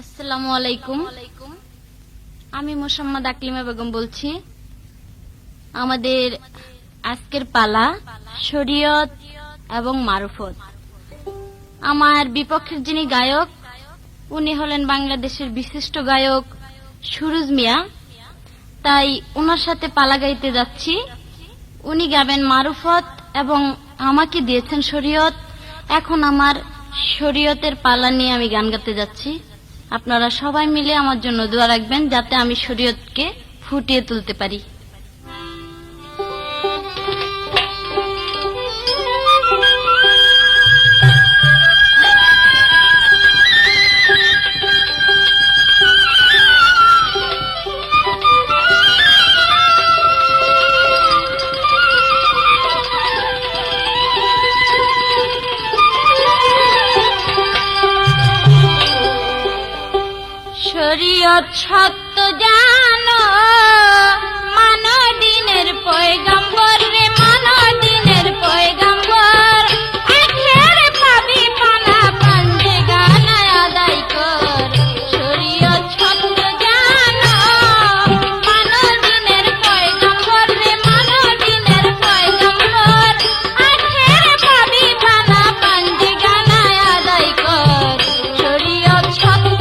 আসসালামু আলাইকুম। আমি মোসাম্মদ আকলিমা বেগম বলছি। আমাদের আজকের পালা শরীয়ত এবং মারুফত। আমার বিপক্ষের যিনি গায়ক, উনি হলেন বাংলাদেশের বিশিষ্ট গায়ক সুরুজ মিয়া। তাই ওনার সাথে পালা গাইতে যাচ্ছি। উনি গাবেন মারুফত এবং আমাকে দিয়েছেন শরীয়ত। এখন আমার শরীয়তের পালা নিয়ে আমি গান গাইতে যাচ্ছি। আপনারা সবাই মিলে আমার জন্য দোয়া রাখবেন, যাতে আমি শরীয়তকে ফুটিয়ে তুলতে পারি। শরীয়ত সত্য জানো, মানো দিনের পয়গম্বর রে, মানো দিনের পয়গম্বর। আখের পাবি পানা পাঞ্জে গানায় আদায় কর। শরীয়ত সত্য জানো, মানো দিনের পয়গম্বর রে, মানো দিনের পয়গম্বর। আখের পাবি পানা পাঞ্জে গানায় আদায় কর। শরীয়ত সত্য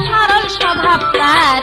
সরল স্বভাব তার।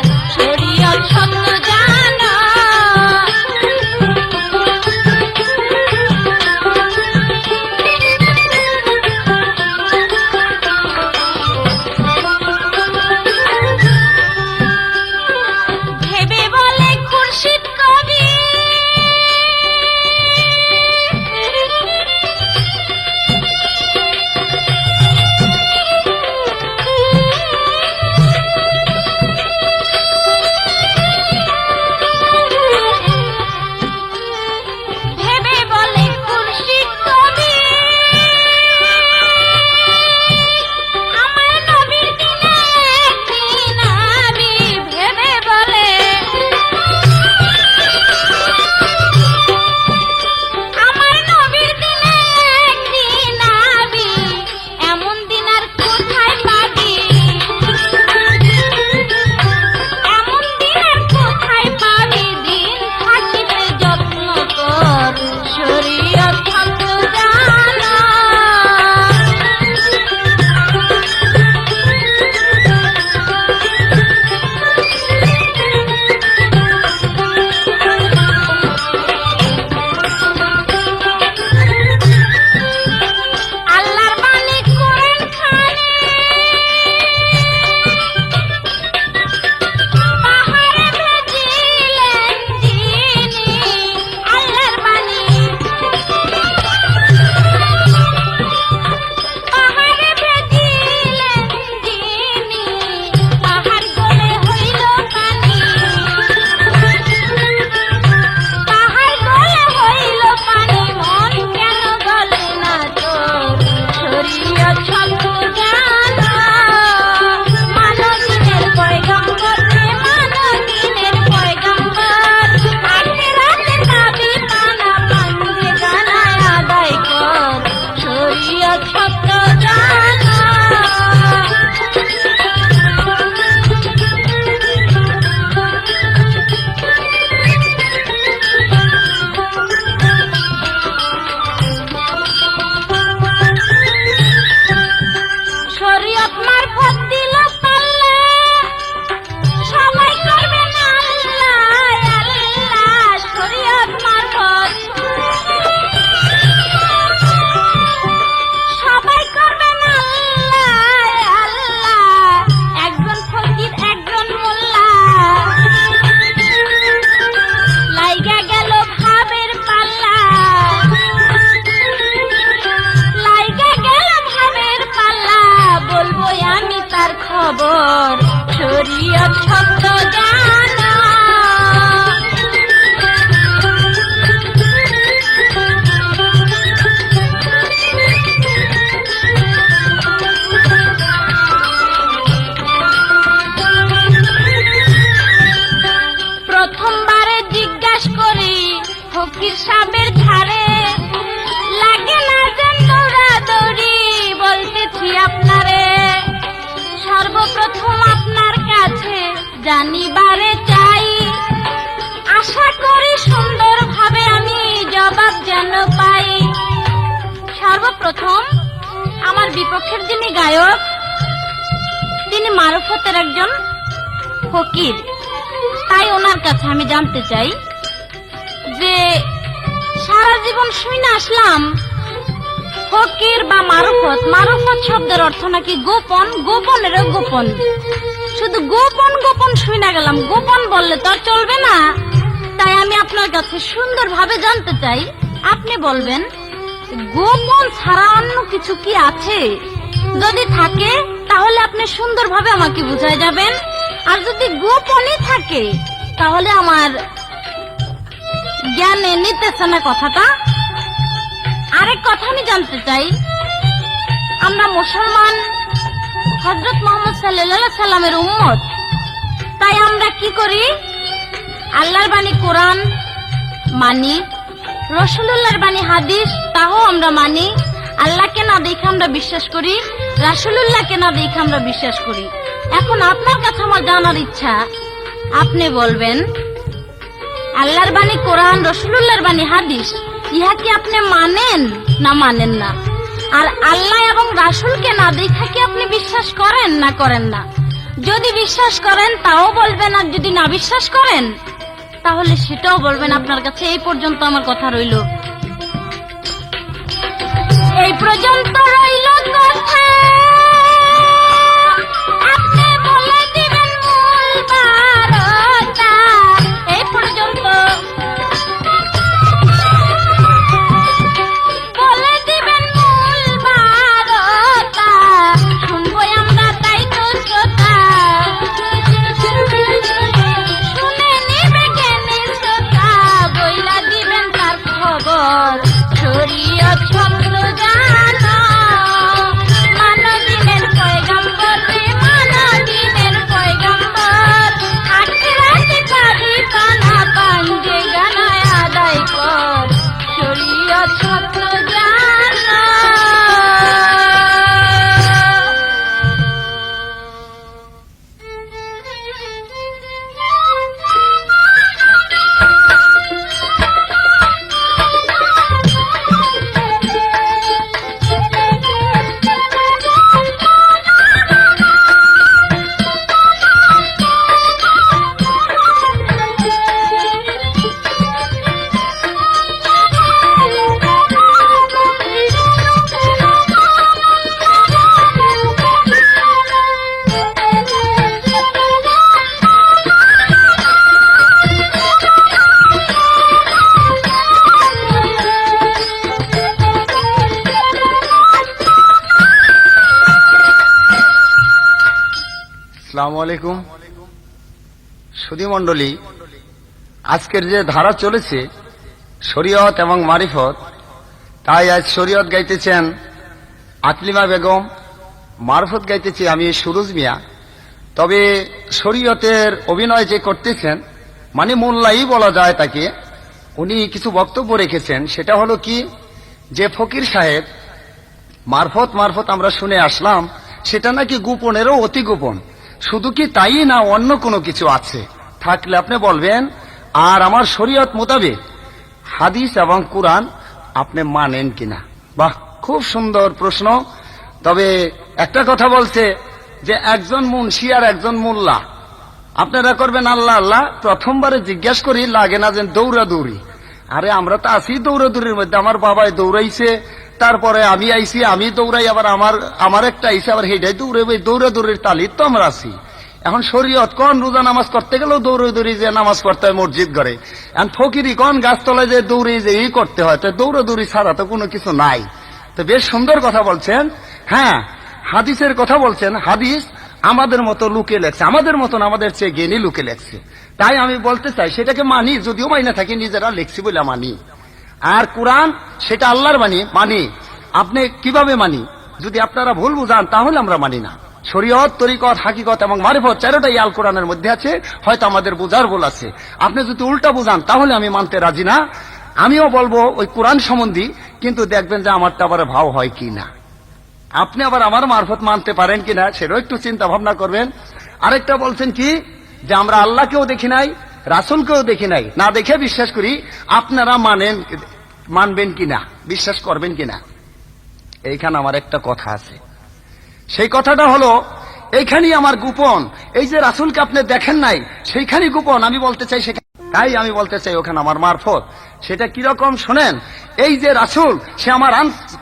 জানিবারে চাই, আশা করি সুন্দরভাবে আমি জবাব যেন পাই। সর্বপ্রথম আমার বিপক্ষের যিনি গায়ক, তিনি মারফতের একজন ফকির। তাই ওনার কাছে আমি জানতে চাই যে সারা জীবন শুনে আসলাম ফকির বা মারফত, মারফত শব্দের অর্থ নাকি গোপন, গোপনেরও গোপন। শুধু গোপন গোপন শুনে গেলাম, গোপন বললে তো আর চলবে না। তাই আমি আপনার কাছে সুন্দরভাবে জানতে চাই, আপনি বলবেন গোপন ছাড়া অন্য কিছু কি আছে? যদি থাকে তাহলে আপনি সুন্দরভাবে আমাকে বুঝাই যাবেন, আর যদি গোপনই থাকে তাহলে আমার জ্ঞানে নিতেছে না কথাটা। আরেক কথা আমি জানতে চাই, আমরা মুসলমান, হযরত মুহাম্মদ সাল্লাল্লাহু আলাইহি সাল্লামের উম্মত। তাই আমরা কি করি? আল্লাহর বাণী কোরআন মানি, রাসূলুল্লাহর বাণী হাদিস তাও আমরা মানি। আল্লাহকে না দেখে আমরা বিশ্বাস করি, রাসূলুল্লাহকে না দেখে আমরা বিশ্বাস করি। এখন আপনার কাছে আমার জানার ইচ্ছা, আপনি বলবেন আল্লাহর বাণী কোরআন, রাসূলুল্লাহর বাণী হাদিস, ইহা কি আপনি মানেন না মানেন না? আর আল্লাহ এবং রাসূলকে না দেখা কি আপনি বিশ্বাস করেন না করেন না? যদি বিশ্বাস করেন তাও বলবেন, আর যদি না বিশ্বাস করেন তাহলে সেটাও বলবেন। আপনার কাছে এই পর্যন্ত আমার কথা রইল, এই পর্যন্ত রইল কথা। আপনি বলে দিবেন মূল বারতা, এই পর্যন্ত বলে দিবেন মূল বারতা। শুনবো আমরা তাই তো শ্রোতা, শুনে নিবে জ্ঞানী শ্রোতা, বইলা দিবেন তার খবর। শরীয়ত শব্দ জানো, মানবীনের পয়গম্বর রে, মানবীনের পয়গম্বর। আখিরাতে পাবি পানা পাঞ্জে গানায় আদায় কর, শরীয়ত শব্দ জানো। আসসালামু আলাইকুম সুধী মণ্ডলী, আজকের যে ধারা চলেছে শরীয়ত এবং মারিফত, তাই আজ শরীয়ত গাইতেছেন আকলিমা বেগম, মারফত গাইতেছি আমি সুরুজ মিয়া। তবে শরীয়তের অভিনয় যে করতেছেন, মানে মোল্লাই বলা যায় তাকে, উনি কিছু বক্তব্য রেখেছেন। সেটা হলো কি, যে ফকির সাহেব মারফত মারফত আমরা শুনে আসলাম, সেটা নাকি গোপনেরও অতি গোপন। শুধু কি তাই না, অন্য কোনো কিছু আছে? থাকলে আপনি বলবেন। আর আমার শরীয়ত মোতাবেক হাদিস এবং কুরআন আপনি মানেন কিনা? বাহ, খুব সুন্দর প্রশ্ন। তবে একটা কথা বলছে যে একজন মুন্সি আর একজন মোল্লা, আপনারা করবেন আল্লাহ আল্লাহ। প্রথমবারে জিজ্ঞাসা করি, লাগে না যে দৌড়াদৌড়ি? আরে আমরা তো আছি দৌড়াদৌড়ির মধ্যে। আমার বাবাই দৌড়াইছে, তারপরে আমি আইছি, আমি দৌড়াই, আবার আমার একটা আইছে, আবার হেডাই দৌড়াবে। দৌড়াদৌড়ির তালির তো আমরা আছি। এখন শরীয়ত কোন রোজা নামাজ করতে গেলেও দৌড়াদৌড়ি যে নামাজ পড়তে হয় মসজিদ ঘরে, এখন ফকিরি কোন গাছতলায় যে দৌড়ে যে এই করতে হয়। তো দৌড়াদৌড়ি ছাড়া তো কোনো কিছু নাই। তো বেশ সুন্দর কথা বলছেন। হ্যাঁ, হাদিসের কথা বলছেন। হাদিস আমাদের মতো লুকে লেখছে, আমাদের মতন আমাদের চেয়ে জ্ঞানী লুকে লেখছে। তাই আমি বলতে চাই সেটাকে মানি, যদিও মাইনা থাকি, নিজেরা লেখছি বলে মানি। আর কোরআন সেটা আল্লাহর বাণী, মানি। আপনি কিভাবে মানি? যদি আপনারা ভুল বুঝান তাহলে আমরা মানি না। শরীয়ত, তরিকত, হাকিকত এবং মারিফত চারোটাই আল কোরআনের মধ্যে আছে। হয়তো আমাদের বোঝার ভুল আছে। আপনি যদি উল্টা বুঝান তাহলে আমি মানতে রাজি না। আমিও বলবো ওই কোরআন সম্বন্ধী, কিন্তু দেখবেন যে আমারটা আবার ভাব হয় কি না। আপনি আবার আমার মারফত মানতে পারেন কিনা সেটাও একটু চিন্তা ভাবনা করবেন। আরেকটা বলছেন কি, যে আমরা আল্লাহকেও দেখি নাই, রাসূলকেও দেখি নাই, না দেখে বিশ্বাস করি, আপনারা মানবেন কিনা, বিশ্বাস করবেন কিনা? এইখানে আমার একটা কথা আছে, সেই কথাটা হলো এইখানেই আমার গোপন। এই যে রাসূলকে আপনি দেখেন নাই, সেইখানেই গোপন। আমি বলতে চাই তাই আমি বলতে চাই ওখানে আমার মারফত। সেটা কিরকম শোনেন। এই যে রাসূল, সে আমার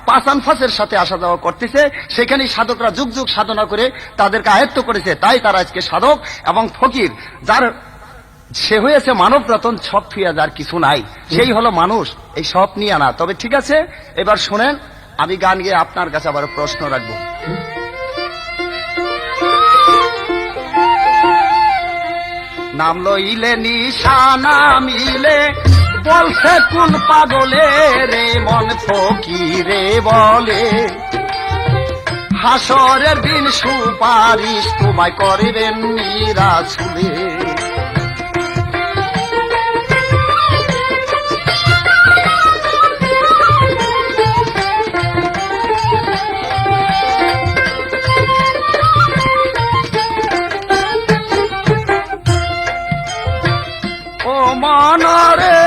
5 আনফাসের সাথে আসা যাওয়া করতেছে, সেখানেই সাধকরা যুগ যুগ সাধনা করে তাদেরকে আয়ত্ত করেছে। তাই তারা আজকে সাধক এবং ফকির। যার সে হয়েছে মানব রতন, সব থুয়া যার কিছু নাই, সেই হলো মানুষ। এই সব নিয়ে না। তবে ঠিক আছে, এবার শোনেন, আমি গান গিয়ে আপনার কাছে আবার প্রশ্ন রাখবো। নাম লইলে নিশানা মিলে, বলছে কোন পাগলে রে, মন ফকিরে বলে হাসরের দিন সুপারিশ তোমায় করিবেন রাসূলে। ও মনরে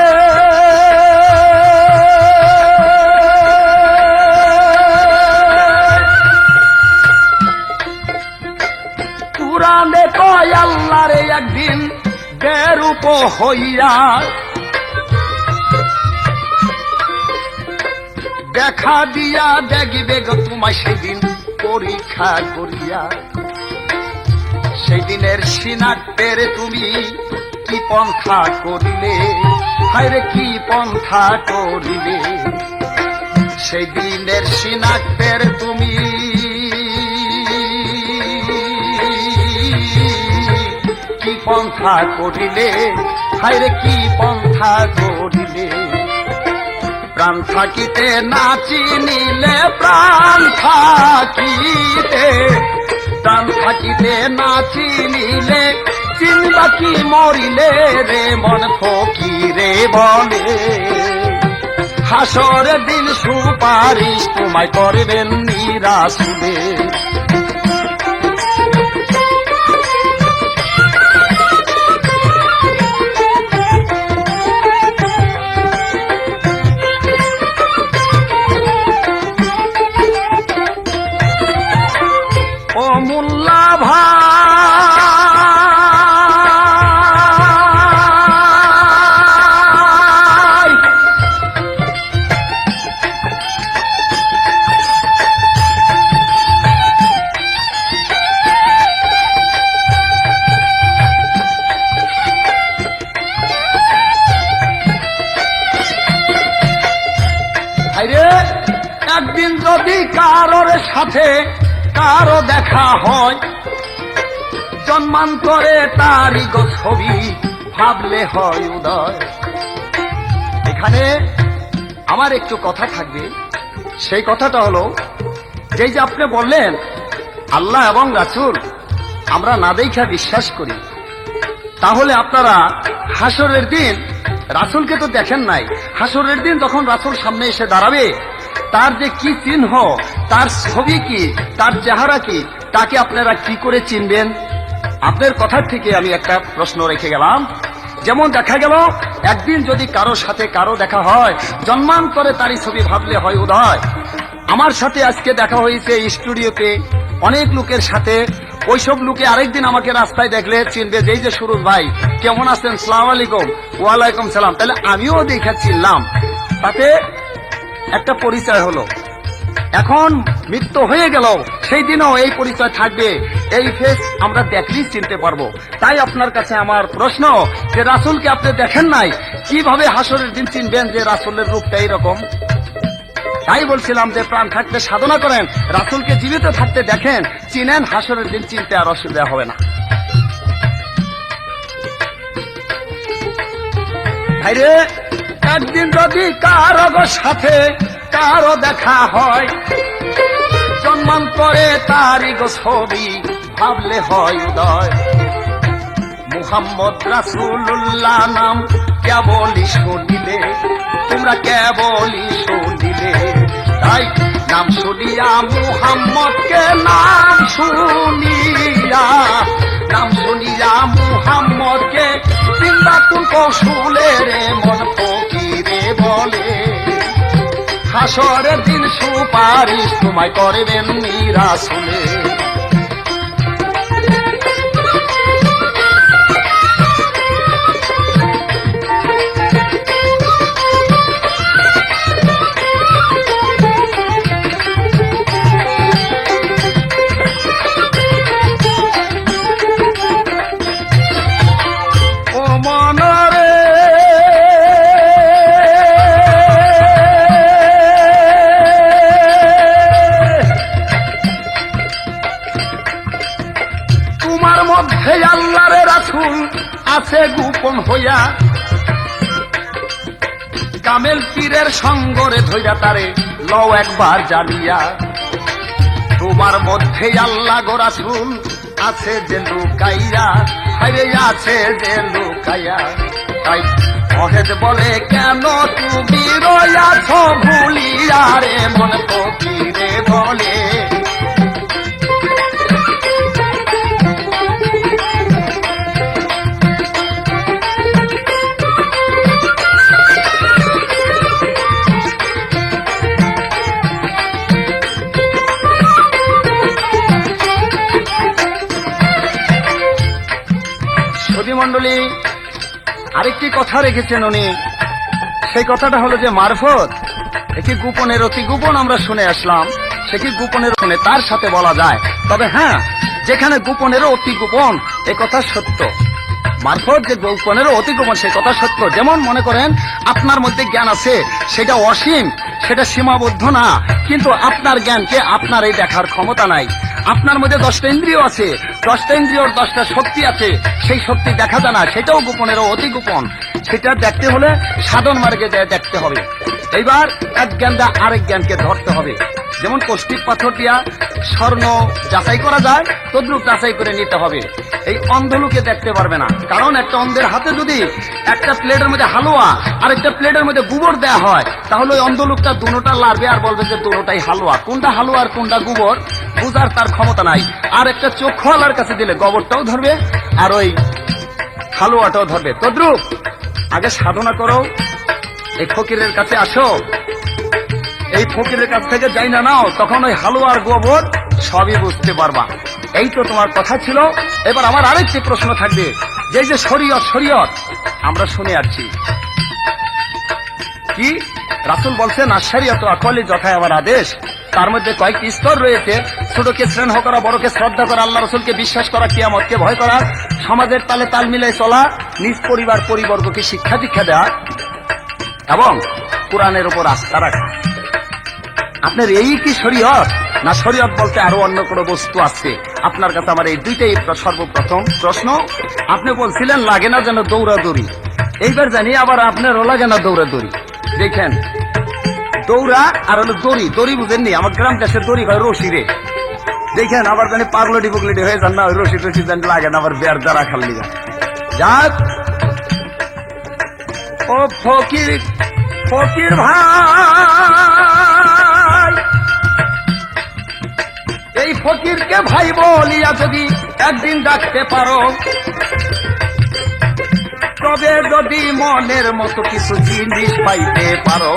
কুরআনে কয় আল্লাহরে একদিন বেরূপ হইয়া দেখা দিয়া দেখবে গো তোমায় সেদিন পরীক্ষা করিয়া। সেদিনের সিনাক্তের তুমি কি পন্থা করিলে, হায়রে কি পন্থা করিলে। সেই দিনের সিনাক্তের তুমি কি পন্থা করিলে, হায়রে কি পন্থা করিলে। প্রাণ থাকিতে না চিনিলে, প্রাণ থাকিতে, প্রাণ থাকিতে না চিনিলে, চিনবা কি মরিলে রে, মন ফকিরে বলে হাসরের দিন সুপারিশ তোমায় করবেন রাসূলে। ও মোল্লা ভাই, হায়রে একদিন যদি কারোর সাথে কারো দেখা হয়, জন্মান্তরে তারই গো ছবি ভাবলে হয় উদয়। এখানে আমার একটু কথা থাকবে, সেই কথাটা হলো যেই যে আপনি বললেন আল্লাহ এবং রাসূল আমরা না দেখা বিশ্বাস করি, তাহলে আপনারা হাসরের দিন রাসূলকে তো দেখেন নাই। হাসরের দিন যখন রাসূল সামনে এসে দাঁড়াবে, তার যে কি চিহ্ন, তার ছবি কি, তার চেহারা কি, তাকে আপনারা কি করে চিনবেন? আপনার কথার থেকে আমি একটা প্রশ্ন রেখে গেলাম। যেমন দেখা গেল একদিন যদি কারো সাথে কারো দেখা হয়, জন্মান্তরে তারই ছবি ভাবলে হয় উদয়। আমার সাথে আজকে দেখা হয়েছে স্টুডিওতে অনেক লোকের সাথে। ওইসব লোকে আরেকদিন আমাকে রাস্তায় দেখলে চিনবে, যেই যে সুরজ ভাই কেমন আছেন, সালাম আলাইকুম। ওয়ালাইকুম সালাম। তাহলে আমিও দেখা চিনলাম, তাতে একটা পরিচয় হলো। এখন মৃত্যু হয়ে গেল, সেই দিনও এই পরিচয় থাকবে, এই ফেস আমরা দেখলেই চিনতে পারবো। তাই আপনার কাছে আমার প্রশ্ন, যে রাসূলকে আপনি দেখেন নাই, কিভাবে হাসরের দিন চিনবেন যে রাসূলের রূপটা এইরকম? তাই বলছিলাম যে প্রাণ থাকতে সাধনা করেন, রাসূলকে জীবিত থাকতে দেখেন, চিনেন, হাসরের দিন চিনতে আর অসুবিধা হবে না। ভাইরে একদিন যদি কারো সাথে কারো দেখা হয়, জন্মান্তরে তারই গো ছবি ভাবলে হয় উদয়। মুহাম্মদ রাসূলুল্লাহ নাম কেবলই শুনিলে, তোমরা কেবলই শুনিলে, তাই নাম শুনিয়া মুহাম্মদকে নাম শুনিয়া নাম শুনিয়া মুহাম্মদকে তিনবাতুন কৌশলে রে মন ফকিরে বলে হাসরের দিন সুপারিশ তোমায় করবেন রাসূলে। আল্লাহর রাসূল আছে গোপন হইয়া কামেল পীরের সঙ্গরে ধইরা তারে লও একবার জানিয়া তোমার মধ্যে আল্লাহ গো রাসূল আছে যে লুকাইয়া আরে আছে যে লুকাইয়া তাই অহেদ বলে কেন তুমি রয়াছ ভুলিয়া রে মন ফকিরে বলে মন্ডলী আরেকটি কথা রেখেছেন উনি, সেই কথাটা হলো যে মারফত একটি গোপনের অতি গোপন আমরা শুনে আসলাম, সে কি গোপনের শুনে তার সাথে বলা যায়, তবে হ্যাঁ যেখানে গোপনেরও অতি গোপন এ কথা সত্য, মারফত যে গোপনেরও অতি গোপন সে কথা সত্য। যেমন মনে করেন আপনার মধ্যে জ্ঞান আছে সেটা অসীম, সেটা সীমাবদ্ধ না, কিন্তু আপনার জ্ঞানকে আপনার এই দেখার ক্ষমতা নাই। আপনার মধ্যে 10টা ইন্দ্রিয় আছে, 10টা ইন্দ্রিয়র 10টা শক্তি আছে, সেই শক্তি দেখা যায় না, সেটাও গোপনেরও অতি গোপন। সেটা দেখতে হলে সাধন মার্গে দেখতে হবে। এইবার এক জ্ঞান দা আরেক জ্ঞানকে ধরতে হবে। যেমন কষ্টিক পাথর দিয়া স্বর্ণ যাচাই করা যায়, তদ্রুপ যাচাই করে নিতে হবে। এই অন্ধ লোকে দেখতে পারবে না, কারণ একটা অন্ধের হাতে যদি একটা প্লেটের মধ্যে হালুয়া আর একটা প্লেটের মধ্যে গোবর দেয়া হয়, তাহলে ওই অন্ধ লোকটা দুটোটা লাড়বে আর বলবে যে দুটোটাই হালুয়া, কোনটা হালুয়া আর কোনটা গোবর বুঝার তার ক্ষমতা নাই। আর একটা চক্ষুওয়ালার কাছে দিলে গোবরটাও ধরবে আর ওই হালুয়াটাও ধরবে। তদ্রুপ আগে সাধনা করো, এই ফকিরের কাছে আসো, এই ফকিরের কাছ থেকে যাই না নাও, তখন ওই হালুয়া আর গোবর সবই বুঝতে পারবা। এই তো তোমার কথা ছিল। এবার আমার আরেকটি প্রশ্ন থাকবে, যে শরীয়ত শরীয়ত আমরা শুনে আসছি কি রাসূল বলছেন আশরিয়াত আকলি যথায় আমার আদেশ, তার মধ্যে কয়েকটি স্তর রয়েছে। ছোটকে স্নেহ করা, বড়কে শ্রদ্ধা করা, আল্লাহ রাসূলকে বিশ্বাস করা, কিয়ামতকে ভয় করা, সমাজের তালে তাল মিলাই চলা, নিজ পরিবার পরিবর্গকে শিক্ষা দীক্ষা দেওয়া এবং কোরআনের উপর আস্থা রাখা। আপনার এই কি শরীয়ত, না শরীয়ত বলতে আরো অন্য কোনো বস্তু আছে? আপনার কাছে আমার এই দুইটাই সর্বপ্রথম প্রশ্ন। আপনি বলছিলেন লাগে না যেন দৌড়াদৌড়ি, এইবার জানি আবার আপনারও লাগে না দৌড়াদৌড়ি। দেখেন দৌড়া আর হলো দড়ি, দড়ি বুঝেননি, আমার গ্রাম দেশের দড়ি হয় রশি রে। দেখেন আবার জানি পাগলটি পুগলটি হয়ে যান না, ওই রশি টসি জানি লাগে না, আবার বের দ্বারা খালি যাক। ও ফকির ফকির ভাই, এই ফকিরকে ভাই বলিয়া যদি একদিন ডাকতে পারো, তবে যদি মনের মতো কিছু জিনিস পাইতে পারো,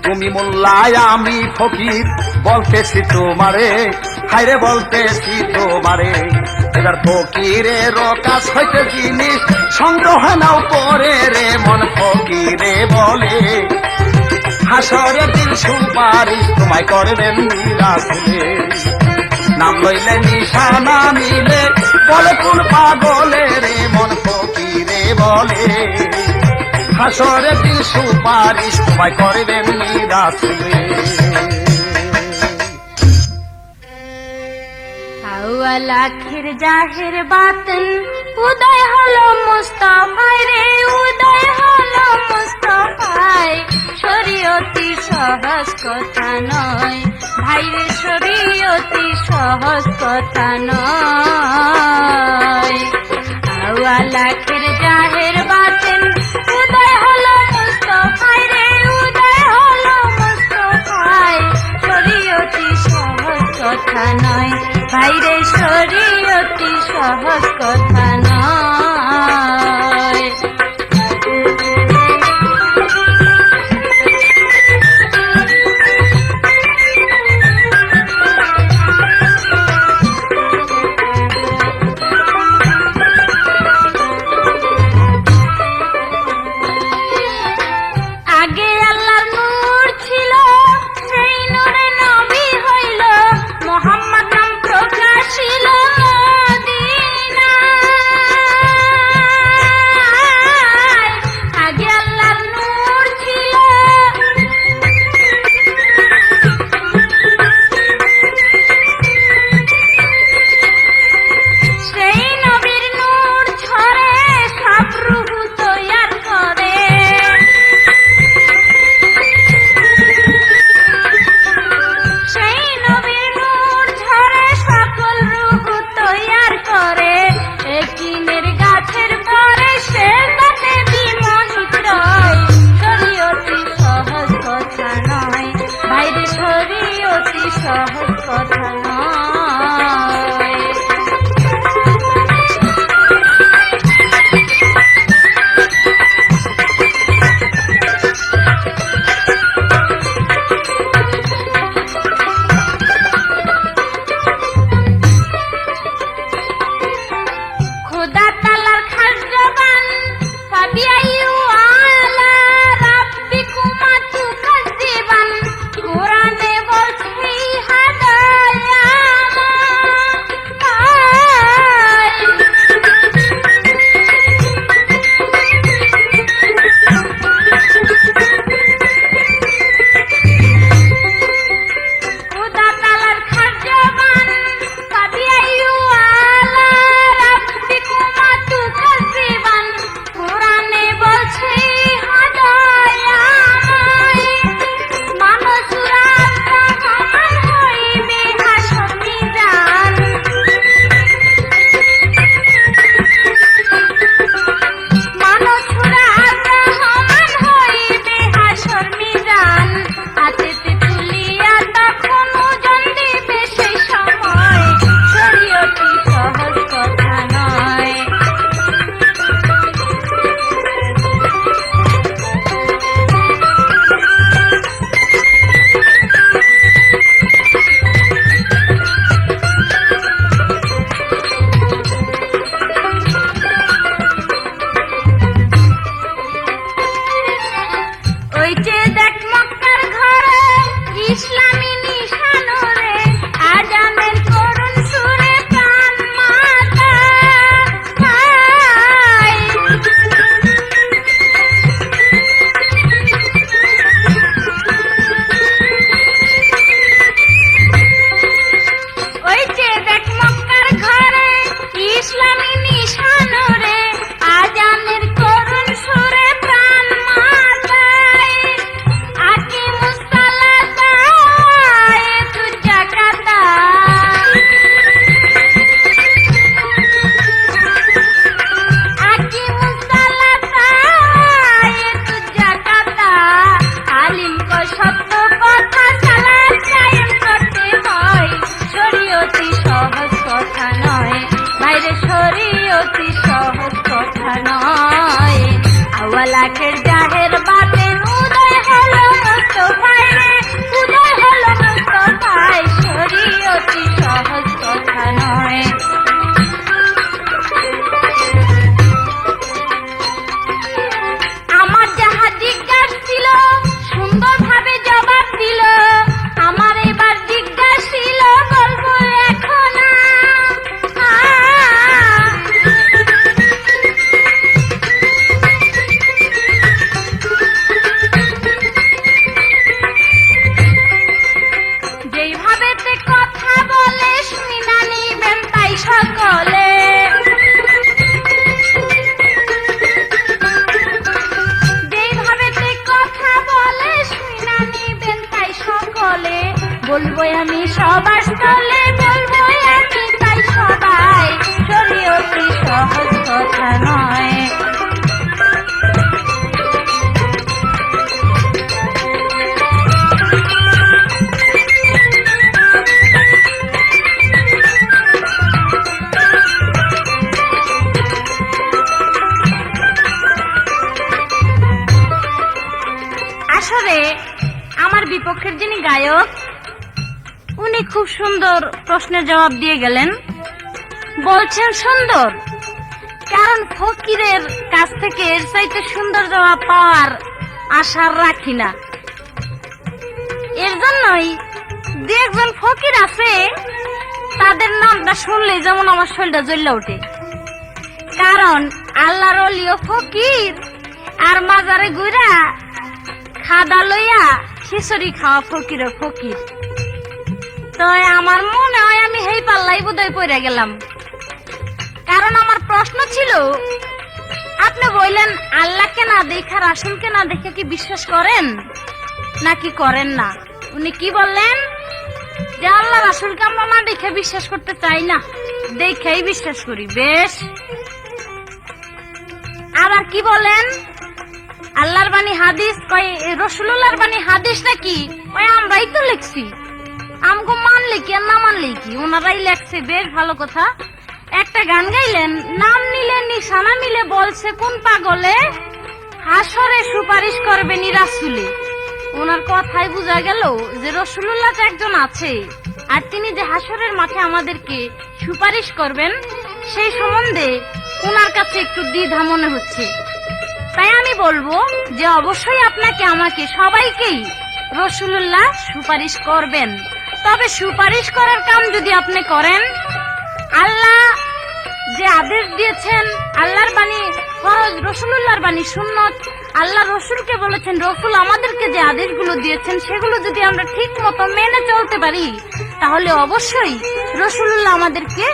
তুমি মোল্লায় আমি ফকির বলতেছি তোমারে, হাইরে বলতেছি তোমারে। এবার ফকিরের কাজ হইতে জিনিস সংগ্রহ নাও করে রে মন ফকিরে বলে, হাসরের দিন সুপারিশ তোমায় করবেন রাসূলে। নাম লইলে নিশানা নিলে বলে কোন পাগলে রে মন ফকিরে বলে, হাসরের দিন সুপারিশ তোমায় করবেন রাসূলে। লাখের জাহের বাতন উদয় হলো মুস্তাফায় রে, উদয় হলো মুস্তাফায়। শরীয়তি সহজ কথা নয় ভাই রে, শরীয়তি সহজ কথা নয়। লাখের জাহের বাতন উদয় হলো মুস্তাফায় রে, উদয় হলো মুস্তাফায়। শরীয়তি সহজ কথা নয়, ভাইরে শরীয়তি সহজ কথা নয়। আগে আল্লাহর নূর ছিল, সেই নূরে নবী হইল, মোহাম্মদ নাম প্রকাশিল মদিনায়। আগে আল্লাহর নূর ছিল, সেই নবীর নূর ছড়ে সব রূহ তৈয়ার করে। সেই নবীর নূর ঝরে সকল রূহ তৈয়ার করে। একিনের গাছের পরে সে তাতে বিমোহিত রয়। শরীয়তি সহজ কথা নয়, ভাইরে শরীয়তি সহজ কথা নয়। খোদা তাআলার খাস জবান ফাবিআইয়ু আলা রাব্বিকুমা তুকাজ্জিবান। কোরআনে বলছে হাদায়া খোদা তাআলার খাস জবান ফাবিআইয়ু আলা রাব্বিকুমা তুকাজ্জিবান। কোরআনে বলছে হাদায়া মানুষরা সমান হইবে হাসর মিজান। মানুষরা সমান হইবে হাসর মিজান। হাতেতে তুলিয়া তখন ওজন দিবে সেই সময়। শরীয়তি সহজ কথা নয়। ওই যে দেখ মক্কার ঘরে ইসলামী নিশানরে, আজানের করুণ সুরে প্রাণ মাতায়। ওই যে দেখ মক্কার ঘরে ইসলামী নিশানরে, আজানের করুণ সুরে প্রাণ মাতায়। আকিমুস সালাতা আয়াতুজ যাকাতা। আকিমুস সালাতা আয়াতুজ যাকাতা। আলিম কয় সত্য কথা সালাত কায়েম করতে হয়। শরীয়তি সহজ কথা নয়, ভাইরে শরীয়তি সহজ কথা নয়। আউয়াল আখের জাহের বাতেন উদয় হলো মুস্তাফায় রে, উদয় হলো মুস্তাফায়। শরীয়তি সহজ কথা নয়। আমার যাহা জিজ্ঞাসা ছিল সুন্দরভাবে জবাব দিল। আমার এবার জিজ্ঞাসা ছিল বলবো এখন গায়ক, উনি খুব সুন্দর প্রশ্নের জবাব দিয়ে গেলেন। বলছেন সুন্দর, কারণ ফকিরের কাছ থেকে এর চাইতে সুন্দর জবাব পাওয়ার আশা রাখি না। এর জন্যই যে একজন ফকির আছে, তাদের নামটা শুনলেই যেমন আমার শরীরটা জ্বলে ওঠে। কারণ আল্লাহর ওলিও ফকির, আর মাজারে গুইরা খাদা লইয়া খিচুড়ি খাওয়া ফকিরও ফকির। তো আমার মনে হয় আমি হেই পাল্লাই বোধহয় পড়ে গেলাম। কারণ আমার প্রশ্ন ছিল, আপনি বললেন আল্লাহকে না দেখা, রাসূলকে না দেখে কি বিশ্বাস করেন নাকি করেন না? উনি কি বললেন? যে আল্লাহ রাসূলকে আমরা না দেখে বিশ্বাস করতে চাই না, দেখেই বিশ্বাস করি। বেশ, আবার কি বলেন? আল্লাহর বাণী হাদিস কয়, রাসূলুল্লাহর বাণী হাদিস নাকি? কয় আমরাই তো লিখছি, আমগো মানলে কি আর না মানলে কি, ওনারাই লেখছে। বেশ ভালো কথা। একটা গান গাইলেন, নাম নিলে নিশানা মিলে, বলছে কোন পাগলে হাসরে সুপারিশ করবে নি রাসূলে। ওনার কথাই বোঝা গেল যে রাসূলুল্লাহ তো একজন আছে, আর তিনি যে হাসরের মাঠে আমাদেরকে সুপারিশ করবেন সেই সম্বন্ধে ওনার কাছে একটু দ্বিধা মনে হচ্ছে। তাই আমি বলবো যে অবশ্যই আপনাকে, আমাকে, সবাইকেই রাসূলুল্লাহ সুপারিশ করবেন। তবে সুপারিশ করার কাম যদি আপনি করেন, আল্লাহ যে আদেশ দিয়েছেন, আল্লাহর বাণী ফরজ, রাসূলুল্লাহর বাণী সুন্নত, আল্লাহ রসুলকে বলেছেন, রসুল আমাদেরকে যে আদেশগুলো দিয়েছেন সেগুলো যদি আমরা ঠিক মতো মেনে চলতে পারি, তাহলে অবশ্যই রাসূলুল্লাহ আমাদেরকে,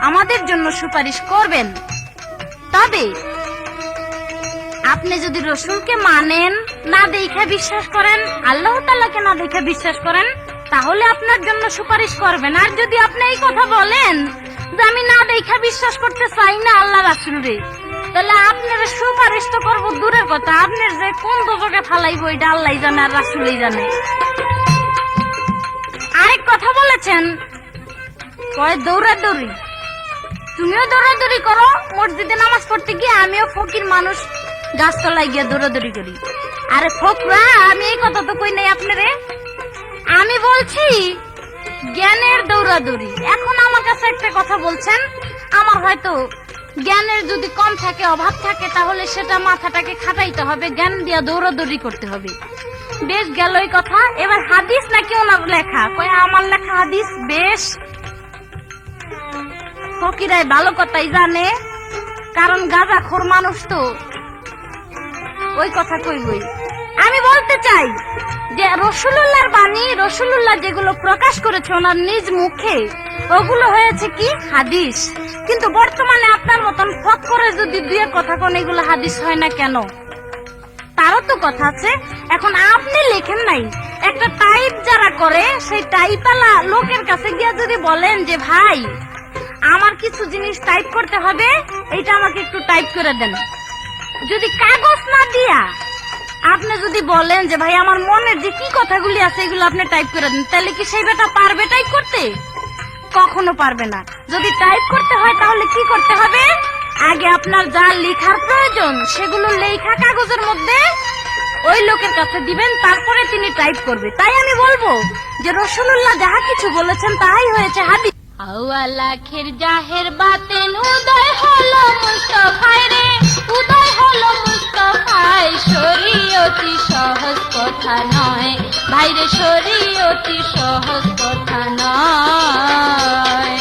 আমাদের জন্য সুপারিশ করবেন। তবে আপনি যদি রসুলকে মানেন, না দেখে বিশ্বাস করেন, আল্লাহ তাআলাকে না দেখে বিশ্বাস করেন, তাহলে আপনার জন্য সুপারিশ করবেন। আর যদি আপনি এই কথা বলেন যে আমি না দেখে বিশ্বাস করতে চাই না আল্লাহ রাসূলরে, তাহলে আপনার সুপারিশ তো করবো দূরের কথা, আপনার যে কোন দোজকে ফালাইবো এটা আল্লাহ জানে আর রাসূলই জানে। আরেক কথা বলেছেন, কয় দৌড়াদৌড়ি, তুমিও দৌড়াদৌড়ি করো মসজিদে নামাজ পড়তে গিয়ে, আমিও ফকির মানুষ গাছতলায় গিয়ে দৌড়াদৌড়ি করি। আরে ফকরা, আমি এই কথা তো কই নাই আপনারে, আমি বলছি জ্ঞানের দৌড়াদৌড়ি। এখন আমার কাছে একটা কথা বলছেন, আমার হয়তো জ্ঞানের যদি কম থাকে, অভাব থাকে, তাহলে সেটা মাথাটাকে খাটাইতে হবে, জ্ঞান দিয়া দৌড়াদৌড়ি করতে হবে। বেশ গেল এই কথা। এবার হাদিস নাকি ওনার লেখা, কয় আমার লেখা হাদিস। বেশ, ফকিরাই ভালো কথাই জানে, কারণ গাঁজাখোর মানুষ তো ওই কথা কইবই। আমি বলতে চাই যে রাসূলুল্লাহর বাণী, রাসূলুল্লাহ যেগুলো প্রকাশ করেছে ওনার নিজ মুখে, ওগুলো হয়েছে কি হাদিস। কিন্তু বর্তমানে আপনার মতন ফক করে যদি দুই কথা কোন, এগুলো হাদিস হয় না কেন? তারও তো কথা আছে। এখন আপনি লেখেন নাই, একটা টাইপ যারা করে, সেই টাইপালা লোকের কাছে গিয়ে যদি বলেন যে ভাই আমার কিছু জিনিস টাইপ করতে হবে, এইটা আমাকে একটু টাইপ করে দেন, যদি কাগজ না দিয়া আপনি যদি বলেন যে ভাই আমার মনের যে কি কথাগুলি আছে এগুলো আপনি টাইপ করে দেন, তাহলে কি সেই বেটা পারবে টাইপ করতে? কখনো পারবে না। যদি টাইপ করতে হয় তাহলে কি করতে হবে? আগে আপনার যা লেখার প্রয়োজন সেগুলো লেখা কাগজের মধ্যে ওই লোকের কাছে দিবেন, তারপরে তিনি টাইপ করবে। তাই আমি বলবো যে রাসূলুল্লাহ যাহা কিছু বলেছেন তাই হয়েছে হাদিস। আওয়ালাখের জাহের বাতেন উদয় হলো মুস্তাফায় রে, উদয় হলো মুস্তাফায়। শরীয়তি সহজ কথা নয় ভাইরে, শরীয়তি সহজ কথা নয়।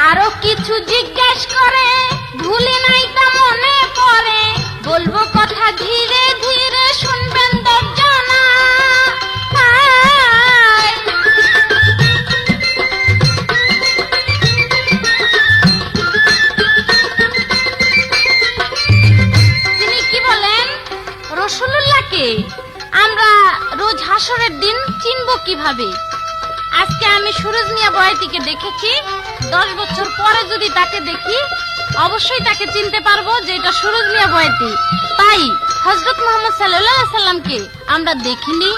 আরো কিছু জিজ্ঞেস করে, ভুলি নাই তা মনে পড়ে, বলবো কথা ধীরে ধীরে, শুনবেন দর্জনা। তিনি কি বলেন? রাসূলুল্লাহকে আমরা রোজ হাসরের দিন চিনবো কিভাবে? আজকে আমি সুরজ মিয়া বয়াতিকে দেখেছি, 10 বছর পরে যদি তাকে দেখি অবশ্যই তাকে চিনতে পারবো যে এটা সুরজ মিয়া বয়াতি। তাই হযরত মুহাম্মদ সাল্লাল্লাহু আলাইহি সাল্লামকে আমরা দেখিনি,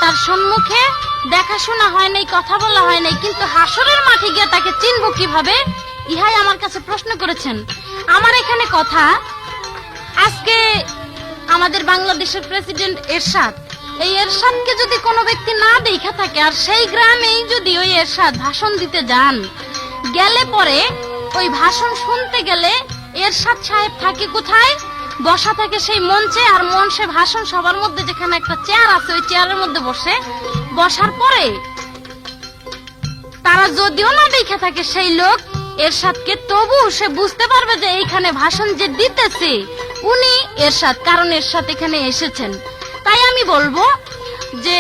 তার সম্মুখে দেখাশোনা হয় নাই, কথা বলা হয় নাই, কিন্তু হাসরের মাঠে গিয়ে তাকে চিনব কিভাবে, ইহাই আমার কাছে প্রশ্ন করেছেন। আমার এখানে কথা, আজকে আমাদের বাংলাদেশের প্রেসিডেন্ট এরশাদ, এই এরশাদকে যদি কোনো ব্যক্তি না দেখা থাকে আর সেই গ্রামেই যদি ওই এরশাদ ভাষণ দিতে যান, গেলে পরে ওই ভাষণ শুনতে গেলে এরশাদ সাহেব থাকে কোথায়? বসা থাকে সেই মঞ্চে, আর মঞ্চে ভাষণ সবার মধ্যে যেখানে একটা চেয়ার আছে ওই চেয়ারের মধ্যে বসে, বসার পরে তারা যদিও না দেখে থাকে সেই লোক এরশাদকে, তবু সে বুঝতে পারবে যে এইখানে ভাষণ যে দিতেছে উনি এরশাদ, কারণ এরশাদ এখানে এসেছেন। তাই আমি বলবো যে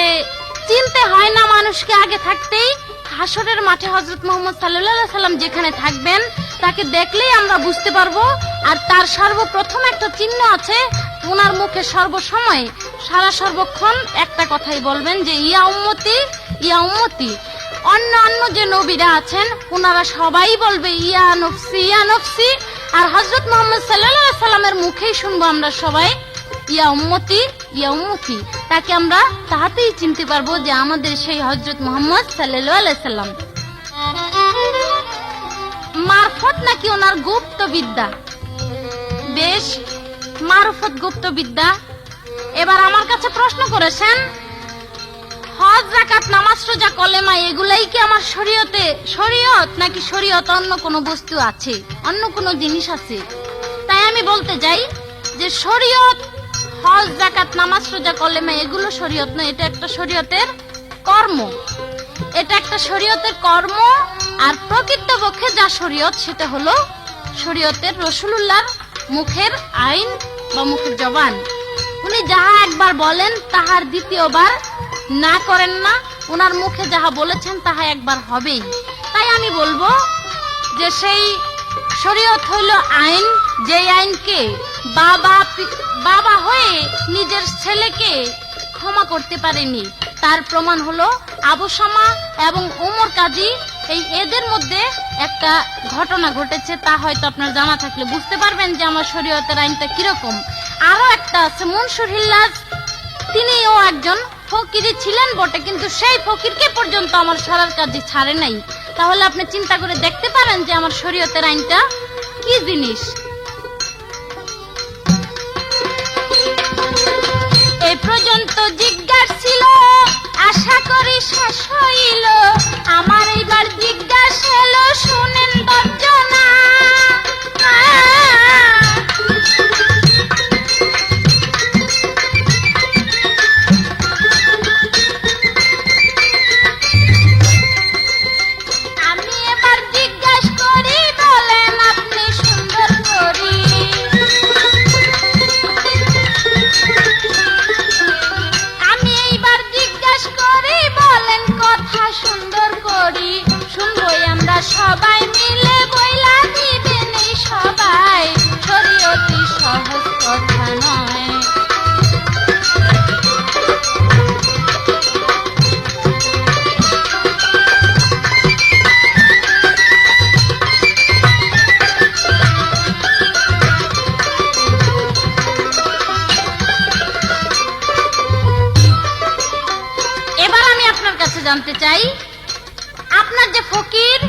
চিনতে হয় না মানুষকে, আগে থাকতেই হাসরের মাঠে হযরত মুহাম্মদ সাল্লাল্লাহু আলাইহি সাল্লাম যেখানে থাকবেন তাকে দেখলেই আমরা বুঝতে পারবো। আর তার সর্বপ্রথম একটা চিহ্ন আছে, ওনার মুখে সর্বসময় সারা সর্বক্ষণ একটা কথাই বলবেন যে ইয়া উম্মতি ইয়া উম্মতি। অন্য যে নবীরা আছেন ওনারা সবাই বলবে ইয়া নফসি ইয়া নফসি, আর হযরত মুহাম্মদ সাল্লাল্লাহু আলাইহি সাল্লামের মুখেই শুনবো আমরা সবাই ইয়া উম্মতি ইয়া উম্মতি। তাকে আমরা তাহাতেই চিনতে পারবো যে আমাদের সেই হযরত মুহাম্মদ সাল্লাল্লাহু আলাইহি সাল্লাম। মারফত নাকি ওনার গুপ্ত বিদ্যা? বেশ, মারফত গুপ্ত বিদ্যা। এবার আমার কাছে প্রশ্ন করেছেন হজ, যাকাত, নামাজ, রোজা, কলেমা এগুলাই কি আমার শরীয়তে শরীয়ত, নাকি শরীয়ত অন্য কোনো বস্তু আছে, অন্য কোনো জিনিস আছে? তাই আমি বলতে চাই যে শরীয়ত, হজ, যাকাত, নামাজ, রোজা, কলেমা এগুলো শরীয়ত নয়, এটা একটা শরীয়তের কর্ম, এটা একটা শরীয়তের কর্ম। আর প্রকৃতপক্ষে যা শরীয়ত সেটা হলো শরীয়তের রাসূলুল্লাহর মুখের আইন বা মুখের জবান। উনি যাহা একবার বলেন তাহার দ্বিতীয়বার না করেন না, ওনার মুখে যাহা বলেছেন তাহা একবার হবেই। তাই আমি বলবো যে সেই শরীয়ত হইল আইন, যে আইনকে বাবা হয়ে নিজের ছেলেকে ক্ষমা করতে পারেনি, তার প্রমাণ হলো আবু শামা এবং ওমর কাজী। এদের মধ্যে একটা ঘটনা ঘটেছে, তা হয়তো আপনার জানা থাকলে বুঝতে পারবেন যে আমার শরীয়তের আইনটা কিরকম। আরো একটা আছে মনসুর হিল্লাজ, তিনিও একজন ফকিরই ছিলেন বটে, কিন্তু সেই ফকিরকে পর্যন্ত আমার সরার কাজী ছাড়ে নাই। তাহলে আপনি চিন্তা করে দেখতে পারেন যে আমার শরীয়তের আইনটা কি জিনিস। এই পর্যন্ত জিজ্ঞাসা ছিল, আশা করি শেষ হইল, আমার এইবার জিজ্ঞাসা এলো, শুনেন দর্জনা। আমি এবার জিজ্ঞাসা করি, বলেন আপনি সুন্দর করি। আমি এইবার জিজ্ঞাসা করি, বলেন কথা সুন্দর করি, শুনবই আমরা সবাই মিলে, বইলা দিবেন এই সবাই, শরীয়তি সহজ কথা নয়। এবার আমি আপনার কাছে জানতে চাই, আপনার যে ফকির,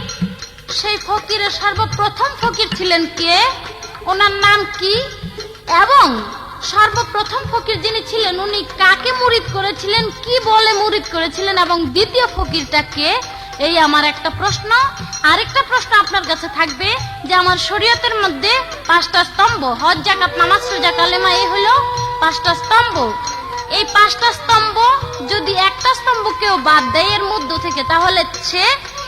সেই ফকিরের সর্বপ্রথম ফকির ছিলেন কে, ওনার নাম কি, এবং সর্বপ্রথম ফকির যিনি ছিলেন উনি কাকে মুরিদ করেছিলেন, কি বলে মুরিদ করেছিলেন, এবং দ্বিতীয় ফকিরটা কে? এই আমার একটা প্রশ্ন। আরেকটা প্রশ্ন আপনার কাছে থাকবে যে আমার শরীয়তের মধ্যে 5টা স্তম্ভ, হজ, যাকাত, নামাজ, রোজা, কালেমা, এই হলো 5টা স্তম্ভ। এই 5টা স্তম্ভ যদি একটা স্তম্ভ কেউ বাদ দেয় এর মধ্য থেকে, তাহলে সে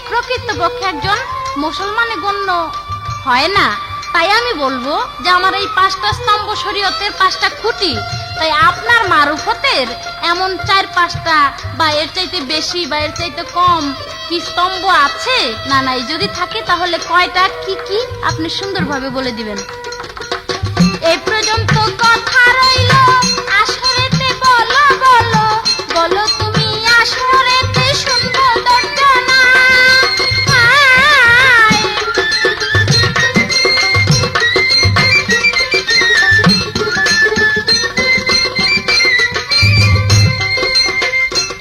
প্রকৃতপক্ষে একজন মুসলমানে গণ্য হয় না। তাই আমি বলবো যে আমার এই 5টা স্তম্ভ শরীয়তের 5টা খুঁটি। তাই আপনার মারুফতের এমন 4-5টা বা এর চাইতে বেশি বা এর চাইতে কম কি স্তম্ভ আছে না নাই, যদি থাকে তাহলে কয়টা, কি কি আপনি সুন্দরভাবে বলে দিবেন। এই পর্যন্ত কথা রইল, আসরেতে বলো বলো বলো তুমি, আসরেতে সুন্দর দর্জনা।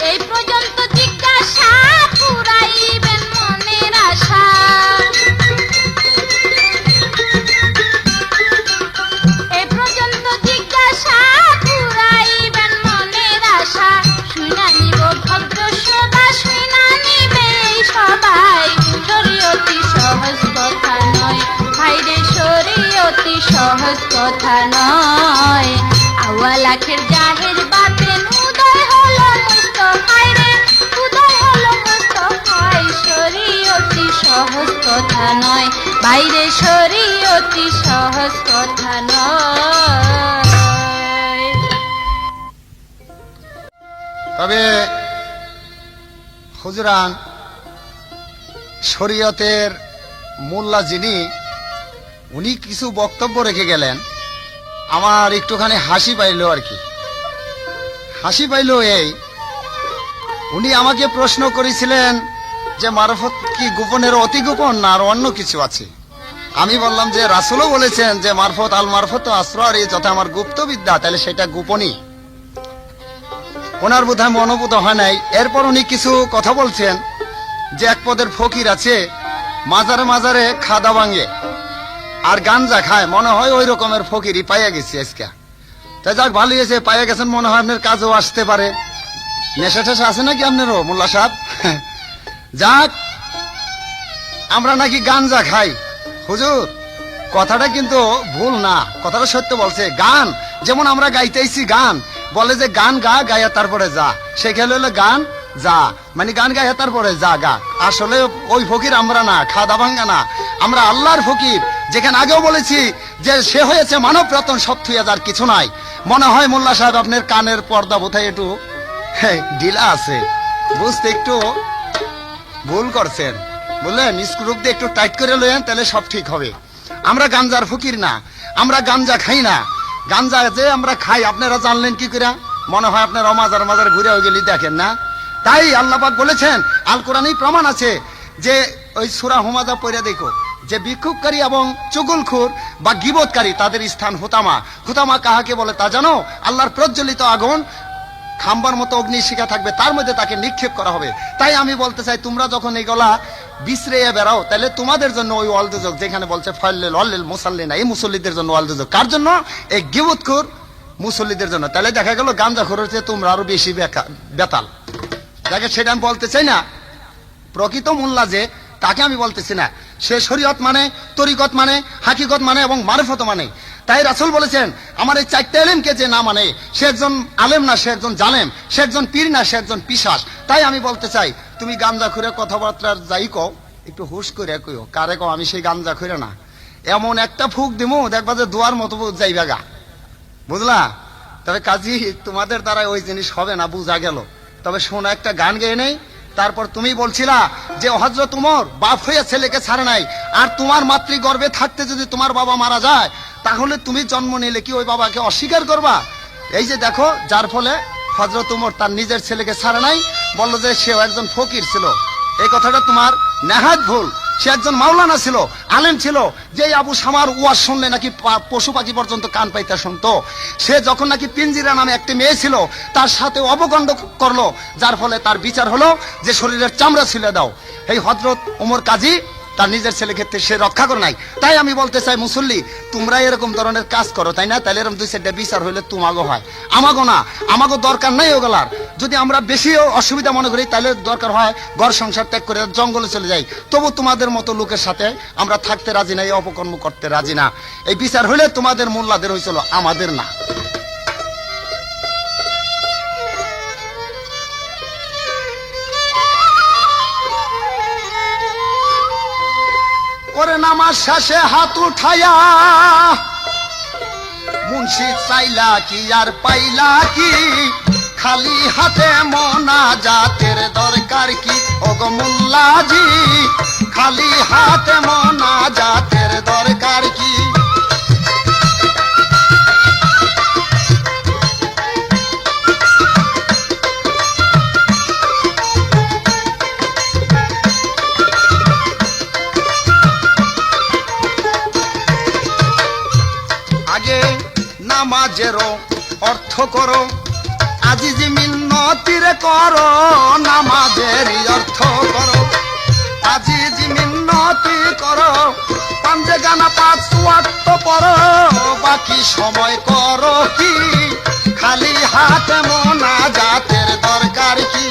এই অতি সহজ কথা নয়। আওয়া লাখের জাহের বাতেন উদয় হলো মুস্তাফায় রে, উদয় হলো মুস্তাফায়। শরীয়তি সহজ কথা নয় বাইরে, শরীয়তি সহজ কথা নয়। তবে হুজুরান, শরীয়তের মোল্লা যিনি, উনি কিছু বক্তব্য রেখে গেলেন, আমার একটুখানি হাসি পাইল আর কি। হাসি পাইল এই, উনি আমাকে প্রশ্ন করেছিলেন যে মারফত কি গোপনের অতি গোপন না আর অন্য কিছু আছে। আমি বললাম যে রাসূলও বলেছেন যে মারফত আল মারফত আসরারি, যথা আমার গুপ্ত বিদ্যা, তাহলে সেটা গোপনই। ওনার বোধহয় মনোভূত হয় নাই। এরপর উনি কিছু কথা বলছেন যে এক পদের ফকির আছে, মাজারে মাজারে খাদা ভাঙে আর গাঞ্জা খায়, মনে হয় ওই রকমের ফকিরই পাইয়া গেছি আজকে। তাই যাক, ভালো হয়েছে পাইয়া গেছেন, মনে হয় আপনার কাজও আসতে পারে। নেশা টেশা আছে নাকি আপনারও মোল্লা সাহেব? যাক, আমরা নাকি গাঞ্জা খাই। হুজুর, কথাটা কিন্তু ভুল না, কথাটা সত্য বলছে। গান যেমন আমরা গাইতেছি, গান বলে যে গান গা, গায়া তারপরে যা, সেখানে হলো গান যা, মানে গান গায়া তারপরে যা গা। আসলে ওই ফকির আমরা না, খাদা ভাঙ্গা না, আমরা আল্লাহর ফকির। যেখানে আগেও বলেছি যে সে হয়েছে মানব রতন, সব থুই আর কিছু নাই। মনে হয় মোল্লা সাহেব আপনার কানের পর্দা বোধহয় একটু ঢিলা আছে, বুঝতে একটু ভুল করছেন, বুঝলেন? স্ক্রু দিয়ে একটু টাইট করে লইয়েন, তাহলে সব ঠিক হবে। আমরা গাঞ্জার ফকির না, আমরা গাঞ্জা খাই না। গাঞ্জা যে আমরা খাই আপনারা জানলেন কি করে? মনে হয় আপনারা মাজার মাজার ঘুরে গেলি, দেখেন না? তাই আল্লাহ পাক বলেছেন, আল কোরআনেই প্রমাণ আছে যে ওই সূরা হুমাজা পড়ে দেখো, যে বিক্ষোভকারী এবং চুগলখোর বা গীবতকারী তাদের স্থান হুতামা। হুতামা কাহাকে বলে তা জানো? আল্লাহর প্রজ্বলিত আগুন, খাম্বার মতো অগ্নিশিখা থাকবে, তার মধ্যে তাকে নিক্ষেপ করা হবে। তাই আমি বলতে চাই, তোমরা যখন এইগুলা বিছড়ে বেড়াও, তাহলে তোমাদের জন্য ওই ওয়াল দুজক, যেখানে বলছে ফাল্লিল অল্লিল মুসাল্লিনা, এই মুসল্লিদের জন্য ওয়াল দুজক। কার জন্য? এই গীবতখোর মুসল্লিদের জন্য। তাহলে দেখা গেল গাঞ্জাখোরের চেয়ে তোমরা আরো বেশি বেতাল। দেখে, সেটা আমি বলতে চাই না। প্রকৃত মোল্লা যে, তাকে আমি বলতেছি না। সে শরীয়ত মানে, তরিকত মানে, হাকিকত মানে এবং মারফত মানে। তাই রাসূল বলেছেন, আমার এই চারটা ইলমকে যে না মানে, সে একজন আলেম না, সে একজন জালেম, সে একজন পীর না, সে একজন পিশাচ। তাই আমি বলতে চাই, তুমি গাঞ্জা খুঁড়ে কথাবার্তা যাই কও, একটু হুশ করে কইও। কারে কও আমি সেই গাঞ্জা খুঁড়ে না, এমন একটা ফুক দিমু দেখবা যে দোয়ার মতো যাইবা গা, বুঝলা? তবে কাজী তোমাদের দ্বারা ওই জিনিস হবে না, বুঝা গেল। তবে শোনা, একটা গান গেয়ে নেই। তারপর তুমি বলছিলা যে হযরত উমর বাপ হয়ে ছেলেকে ছাড়ে নাই, আর তোমার মাতৃগর্ভে থাকতে যদি তোমার বাবা মারা যায়, তাহলে তুমি জন্ম নিলে কি ওই বাবাকে অস্বীকার করবা? এই যে দেখো, যার ফলে হযরত উমর তার নিজের ছেলেকে ছাড়ে নাই, বললো যে সেও একজন ফকির ছিল। এই কথাটা তোমার নেহাত ভুল। সে একজন মাওলানা ছিল, আলেম ছিল, যে আবু শামার ওয়াজ শুনলে নাকি পশু পাখি পর্যন্ত কান পাইতে শুনতো। সে যখন নাকি পিঞ্জিরা নামে একটি মেয়ে ছিল, তার সাথে অবগণ্ড করলো, যার ফলে তার বিচার হলো যে শরীরের চামড়া ছিলে দাও। এই হযরত ওমর কাজী তার নিজের ছেলে ক্ষেত্রে সে রক্ষা করে নাই। তাই আমি বলতে চাই, মুসল্লি তোমরা এরকম ধরনের কাজ করো, তাই না? তাহলে এরকম দুই চারটা বিচার হইলে তোমাগো হয়, আমাগো না। আমাগো দরকার নাই ওগুলার। যদি আমরা বেশি অসুবিধা মনে করি, তাহলে দরকার হয় ঘর সংসার ত্যাগ করে জঙ্গলে চলে যাই। তবু তোমাদের মতো লোকের সাথে আমরা থাকতে রাজি না, এই অপকর্ম করতে রাজি না। এই বিচার হইলে তোমাদের মোল্লাদের হয়েছিল, আমাদের না। ওরে নামাজ শেষে হাত উঠায়া মুন্সি চাইলা কি আর পাইলা কি, খালি হাতে মোনাজাতের দরকার কি? ওগো মোল্লাজি, খালি হাতে মোনাজাতের দরকার কি? আগে নামাজেরও অর্থ করো, আজিজি মিন্নতিরে করো, নামাজেরই অর্থ করো, আজিজি মিন্নতি করো, পাঞ্জে গানা 5 ওয়াক্ত পড়ো, বাকি সময় করো কি? খালি হাতে মোনাজাতের দরকার কি?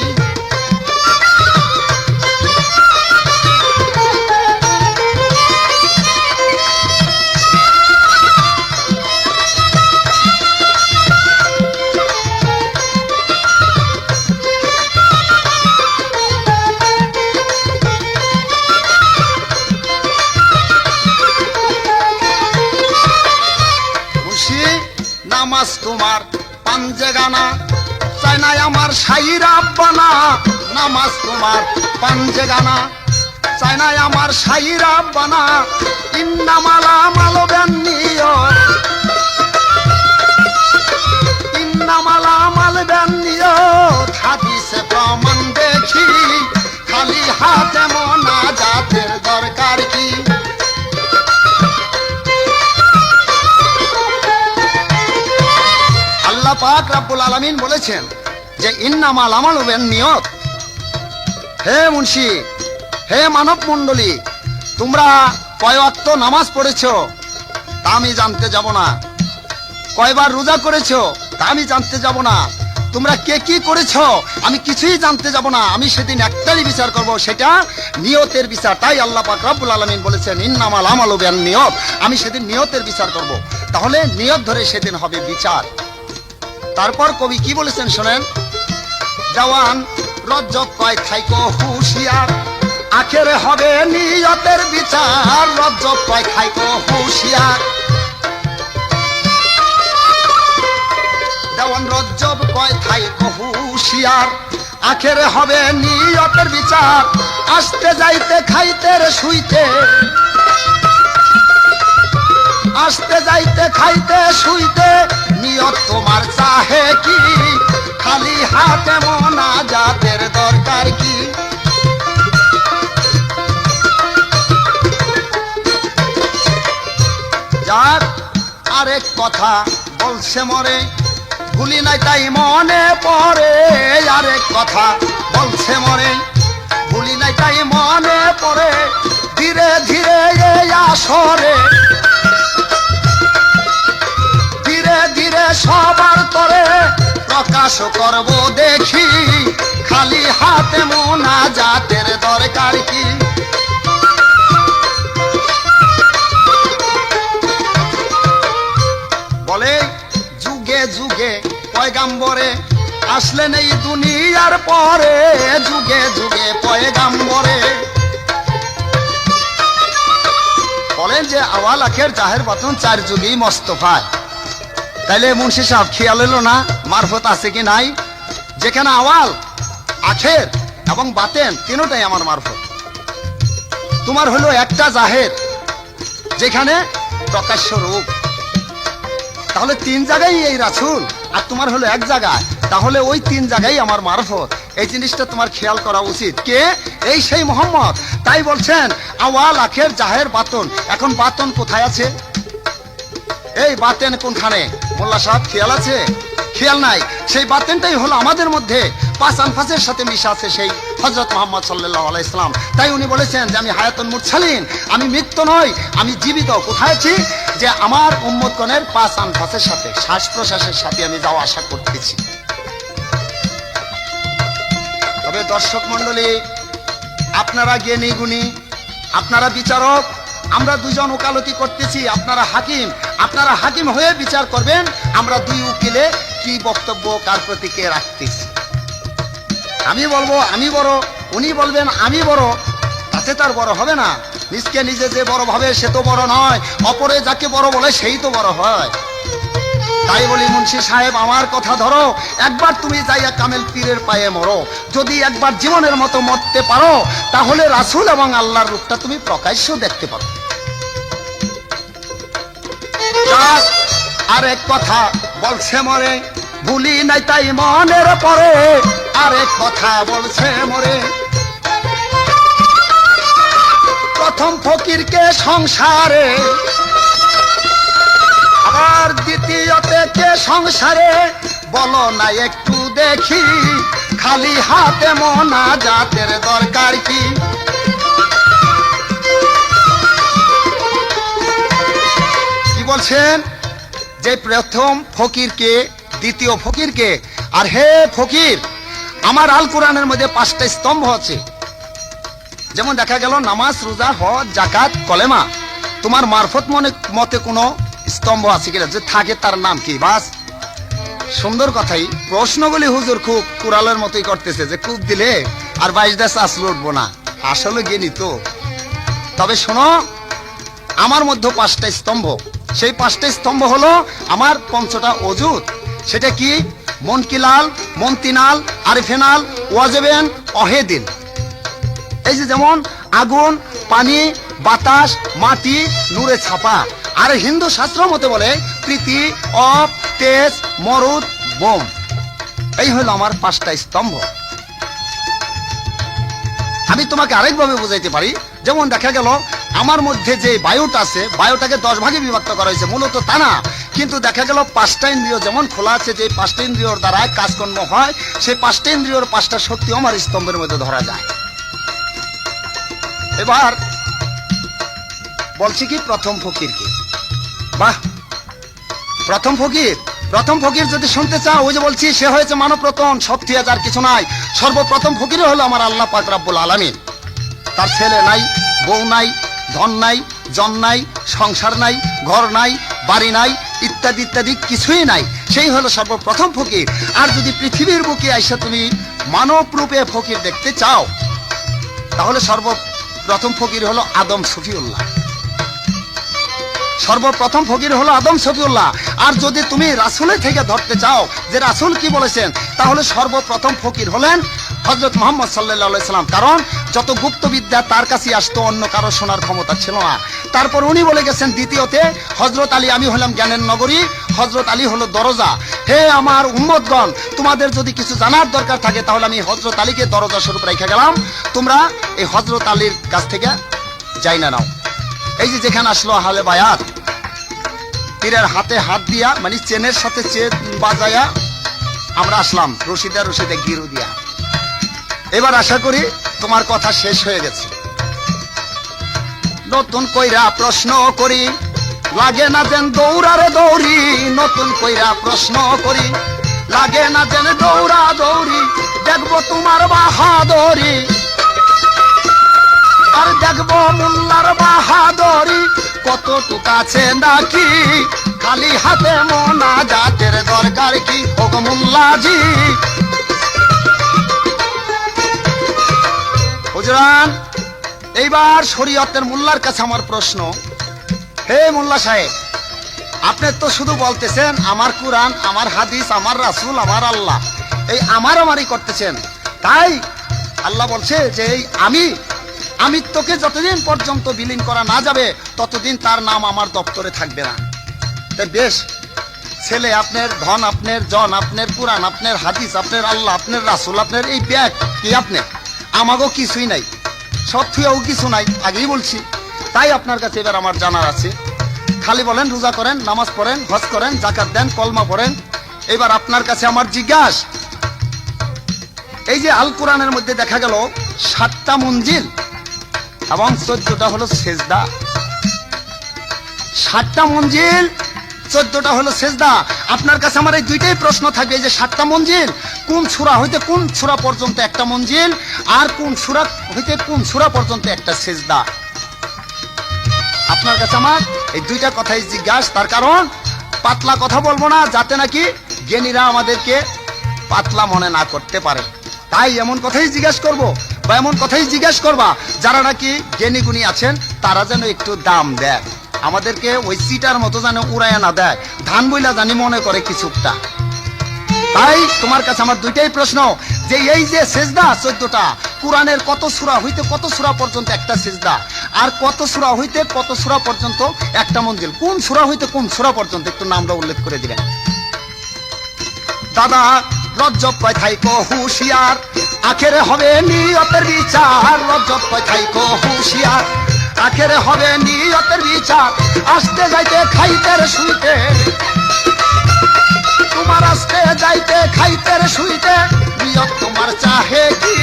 নামাজ তোমার পাঞ্জে গানা, চাই না আমার সাইরা আব্বানা, নামাজ তোমার পাঞ্জে গানা, চাই না আমার সাইরা আব্বানা, ইন্নামাল আমাল বিন্নিয়ত, ইন্নামাল আমাল বিন্নিয়ত, হাদিসে প্রমাণ দেখি, খালি হাতে মোনাজাতের দরকার কি? আল্লাহ পাক রব্বুল আলামিন বলেছেন যে ইন্নামাল আমালু বিন্নিয়ত। হে মুন্সি, হে মানব মণ্ডলী, তোমরা কয় ওয়াক্ত নামাজ পড়েছো তা আমি জানতে যাব না, কয়বার রোজা করেছো তা আমি জানতে যাব না, তোমরা কে কি করেছো আমি কিছুই জানতে যাব না, আমি সেদিন একটাই বিচার করব, সেটা নিয়তের বিচার। তাই আল্লাহ পাক রব্বুল আলামিন বলেছেন ইন্নামাল আমালু বিন্নিয়ত, আমি সেদিন নিয়তের বিচার করব। তাহলে নিয়ত ধরে সেদিন হবে বিচার। তারপর কবি কি বলেছেন শোনেন, জওয়ান রজ্জব কয় থাইকো হুঁশিয়ার, আখেরে হবে নিয়তের বিচার, রজ্জব কয় থাইকো হুঁশিয়ার। জওয়ান রজ্জব কয় থাইকো হুঁশিয়ার, আখেরে হবে নিয়তের বিচার, আসতে যাইতে খাইতে রে শুইতে, আসতে যাইতে খাইতে শুইতে, নিয়ত তোমার চাহে কি, খালি হাতে মোনাজাতের দরকার কি? যাক আরেক কথা বলছে মরে, ভুলি নাই তাই মনে পড়ে, আরেক কথা বলছে মরে, ভুলি নাই তাই মনে পড়ে, ধীরে ধীরে এই আসরে, ধীরে ধীরে সবার তরে প্রকাশ করব দেখি, খালি হাতে মোনাজাতের দরকার কি? বলে যুগে যুগে পয়গাম্বরে আসলেন এই দুনিয়ার পরে, যুগে যুগে পয়গাম্বরে। বলেন যে আওয়াল আখের জাহের বাতন চার যুগেই মোস্তফায়। তাইলে মুন্সি সাহেব খেয়াল হলো না মারফত আছে কি নাই? যেখানে আওয়াল আখের এবং বাতেন তিনটাই আমার মারফত। তোমার হলো একটা জাহের যেখানে প্রকাশ্য রূপ, তাহলে তিন জায়গায় এই রাসূল, আর তোমার হলো এক জায়গায়, তাহলে ওই তিন জায়গায় আমার মারফত। এই জিনিসটা তোমার খেয়াল করা উচিত। কে? এই সেই মোহাম্মদ। তাই বলছেন আওয়াল আখের জাহের বাতন। এখন বাতন কোথায় আছে? এই বাতেন কোনখানে? মোল্লা সাহেব খেয়াল আছে? খেয়াল নাই। সেই বাতেনটাই হলো আমাদের মধ্যে পাঁচ আনফাসের সাথে মিশা আছে সেই হযরত মুহাম্মদ সাল্লাল্লাহু আলাইহি সাল্লাম। তাই উনি বলেছেন যে আমি হায়াতুল মুরসালিন, আমি মৃত্যু নই, আমি জীবিত। কোথায় আছি? যে আমার উম্মতগণের পাঁচ আনফাসের সাথে, শ্বাস প্রশ্বাসের সাথে আমি যাওয়া আসা করতেছি। তবে দর্শক মণ্ডলী, আপনারা জ্ঞানী গুণী, আপনারা বিচারক, আমরা দুজন ওকালতি করতেছি, আপনারা হাকিম। আপনারা হাকিম হয়ে বিচার করবেন আমরা দুই উকিলে কি বক্তব্য কার প্রতি কে রাখতেছি। আমি বলবো আমি বড়, উনি বলবেন আমি বড়, তাতে তার বড় হবে না। নিজকে নিজে যে বড় ভাবে সে তো বড় নয়, অপরে যাকে বড় বলে সেই তো বড় হয়। তাই বলি মুন্সি সাহেব আমার কথা ধরো, একবার তুমি যাইয়া কামেল পীরের পায়ে মরো। যদি একবার জীবনের মতো মরতে পারো তাহলে রাসূল এবং আল্লাহর রূপটা তুমি প্রকাশ্য দেখতে পারো। আরেক কথা বলছে মরে, ভুলি নাই তাই মনের পরে, আরেক কথা বলছে মরে। প্রথম ফকিরকে সংসারে, আবার দ্বিতীয়তে কে সংসারে, বলো না একটু দেখি, খালি হাতে মোনাজাতের দরকার কি? কি বলছেন? যে প্রথম ফকিরকে, দ্বিতীয় ফকিরকে। আর হে ফকির, আমার আল কোরআনের মধ্যে 5টা স্তম্ভ আছে। যেমন দেখা গেল নামাজ, রোজা, হজ, যাকাত, কলেমা। তোমার মারফত মতে কোনো স্তম্ভ আছে কিনা? যে থাকে তার নাম কি? বাস। সুন্দর কথাই। প্রশ্নগুলি হুজুর খুব কুড়ালের মতোই করতেছে, যে খুব দিলে আর 22 দেশ আসলে উঠবো না। আসলে জ্ঞানী তো। তবে শোনো, আমার মধ্যে 5টা স্তম্ভ। সেই 5টা স্তম্ভ হলো আমার পঞ্চটা অজুত। সেটা কি? মনকিলাল, মন্তিনাল, আরিফেনাল, ওয়াজেবেন, অহেদিন। এই যে যেমন আগুন, পানি, বাতাস, মাটি, নূরে ছাপা। আর হিন্দু শাস্ত্র মতে বলে প্রীতি, অপ, তেজ, মরুদ, বোম। এই হলো আমার 5টা স্তম্ভ। আমি তোমাকে আরেকভাবে বুঝাইতে পারি। যেমন দেখা গেল আমার মধ্যে যে বায়ুটা আছে, বায়ুটাকে 10 ভাগে বিভক্ত করা হয়েছে, মূলত তা না, কিন্তু দেখা গেল 5টা ইন্দ্রিয় যেমন খোলা আছে, যে 5টা ইন্দ্রিয়র দ্বারা কাজকর্ম হয়, সেই 5টা ইন্দ্রিয়র 5টা শক্তি আমার স্তম্ভের মধ্যে ধরা যায়। এবার বলছি কি, প্রথম ফকির কি? বাহ, প্রথম ফকির যদি শুনতে চাও, ওই যে বলছি সে হয়েছে মানব রতন, শক্তি আর কিছু নাই। সর্বপ্রথম ফকির হলো আমার আল্লাহ পাক রব্বুল আলামিন। তার ছেলে নাই, বউ নাই, ধন নাই, জন নাই, সংসার নাই, ঘর নাই, বাড়ি নাই, ইত্যাদি ইত্যাদি কিছুই নাই। সেই হলো সর্বপ্রথম ফকির। আর যদি পৃথিবীর বুকে আইসা তুমি মানব রূপে ফকির দেখতে চাও, তাহলে সর্বপ্রথম ফকির হলো আদম শফিউল্লাহ। সর্বপ্রথম ফকির হলো আদম শফিউল্লাহ। আর যদি তুমি রাসূলের থেকে ধরতে চাও যে রাসূল কি বলেছেন, তাহলে সর্বপ্রথম ফকির হলেন হযরত মুহাম্মদ সাল্লাল্লাহু আলাইহি সাল্লাম। কারণ যত গুপ্ত বিদ্যা তার কাছে আসতো, অন্য কারো শোনার ক্ষমতা ছিল না। তারপর উনি বলে গেছেন দ্বিতীয়তে, হযরত আলী, আমি হলাম জ্ঞানের নগরী, হযরত আলী হলো দরজা। হে আমার উম্মতগণ, তোমাদের যদি কিছু জানার দরকার থাকে, তাহলে আমি হযরত আলীকে দরজা স্বরূপ রেখে গেলাম, তোমরা এই হযরত আলীর কাছ থেকে যাই না নাও। এই যে যেখানে আসলো আহলে বায়াত, পীরের হাতে হাত দিয়া, মানে চেনের সাথে চেন বাজায়া আমরা আসলাম, রশিদা গিরু দিয়া। এবার আশা করি তোমার কথা শেষ হয়ে গেছে। নতুন কইরা প্রশ্ন করি, লাগে না যেন দৌড়ারে দৌড়ি। নতুন কইরা প্রশ্ন করি, লাগে না যেন দৌড়া দৌড়ি। দেখবো তোমার বাহাদুরি, আর দেখবো মোল্লার বাহাদুরি কতটুকু আছে নাকি। খালি হাতে মোনাজাতের দরকার কি ও গো মোল্লাজি। হুজুরান, এইবার শরীয়তের মোল্লার কাছে আমার প্রশ্ন। হে মোল্লা সাহেব, আপনি তো শুধু বলতেছেন আমার কুরআন, আমার হাদিস, আমার রাসূল, আমার আল্লাহ, এই আমারই করতেছেন। তাই আল্লাহ বলছে যে এই আমি তোকে যতদিন পর্যন্ত বিলীন করা না যাবে, ততদিন তার নাম আমার দপ্তরে থাকবে না। তাই বেশ, ছেলে আপনার, ধন আপনার, জন আপনার, কুরআন আপনার, হাদিস আপনার, আল্লাহ আপনার, রাসূল আপনার, এই ব্যাগ কি আপনার? আমাগো কিছুই নাই, সব থুয়াও কিছু নাই, আগেই বলছি। তাই আপনার কাছে এবার আমার জানার আছে। খালি বলেন রোজা করেন, নামাজ পড়েন, হজ করেন, যাকাত দেন, কলমা পড়েন। এবার আপনার কাছে আমার জিজ্ঞাসা, এই যে আল কোরআনের মধ্যে দেখা গেল 7টা মঞ্জিল এবং 14টা হলো সেজদা। 7টা মঞ্জিল, 14টা হলো সেজদা। আপনার কাছে আমার এই দুইটাই প্রশ্ন থাকবে, এই যে 7টা মঞ্জিল কোন সূরা হইতে কোন সূরা পর্যন্ত একটা মঞ্জিল, আর কোন সূরা হইতে কোন সূরা পর্যন্ত একটা সেজদা। আপনার কাছে আমার এই দুইটা কথাই জিজ্ঞাসা। তার কারণ পাতলা কথা বলবো না, যাতে নাকি জ্ঞানীরা আমাদেরকে পাতলা মনে না করতে পারে। তাই এমন কথাই জিজ্ঞাসা করব, বা এমন কথাই জিজ্ঞাসা করবা যারা নাকি জ্ঞানী গুণী আছেন, তারা যেন একটু দাম দেয়, আমাদেরকে ওই সিটার মতো যেন উড়াইয়া না দেয়, ধান বইলা জানি মনে করে কিছুটা। তাই তোমার কাছে আমার দুইটাই প্রশ্ন, যে এই যে সেজদা 14টা, কোরআনের কত সূরা হইতে কত সূরা পর্যন্ত একটা সেজদা, আর কত সূরা হইতে কত সূরা পর্যন্ত একটা মঞ্জিল, কোন সূরা হইতে কোন সূরা পর্যন্ত একটু নামটা উল্লেখ করে দিবেন। দাদা রজ্জব কয় থাইকো হুঁশিয়ার, আখেরে হবে নিয়তের বিচার। রজ্জব কয় থাইকো হুঁশিয়ার, আখেরে হবে নিয়তের বিচার। আসতে যাইতে খাইতে শুইতে, তোমার আসতে যাইতে খাইতে শুইতে, নিয়ত তোমার চাহে কি,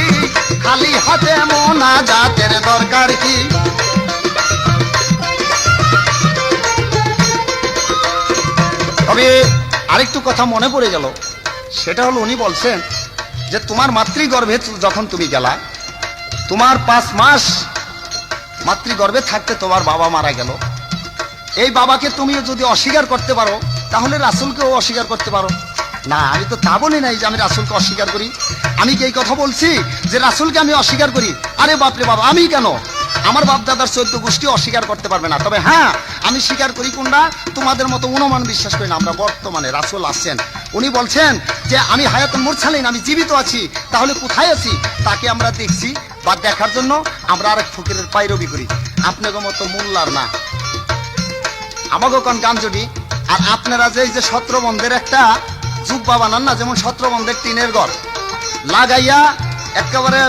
খালি হাতে মোনাজাতের দরকার কি। তবে আরেকটু কথা মনে পড়ে গেল, সেটা হলো উনি বলছেন যে তোমার মাতৃগর্ভে যখন তুমি গেলা, তোমার 5 মাস মাতৃগর্ভে থাকতে তোমার বাবা মারা গেল। এই বাবাকে তুমি যদি অস্বীকার করতে পারো, তাহলে রাসূলকেও অস্বীকার করতে পারো না। আমি তো তা বলি নাই যে আমি রাসূলকে অস্বীকার করি। আমি কি এই কথা বলছি যে রাসূলকে আমি অস্বীকার করি? আরে বাপরে বাবা, আমি কেন? আমার বাপ দাদার 14 গোষ্ঠী অস্বীকার করতে পারবে না। তবে হ্যাঁ, আমি স্বীকার করি কোনটা, তোমাদের মতো অনুমান বিশ্বাস করি না। আমরা বর্তমানে রাসূল আসছেন, উনি বলছেন যে আমি হায়াতুল মুরসালিন, আমি জীবিত আছি। তাহলে কোথায় আছি? তাকে আমরা দেখছি বা দেখার জন্য আমরা আরেক ফকিরের পায়রবি করি, আপনাকে মতো মোল্লার না। আমাকে কোন গাঞ্জুটি। আর আপনারা যে এই যে সত্রবন্ধের একটা জুব্বা বানান না, যেমন সত্রবন্ধের টিনের ঘর লাগাইয়া একেবারে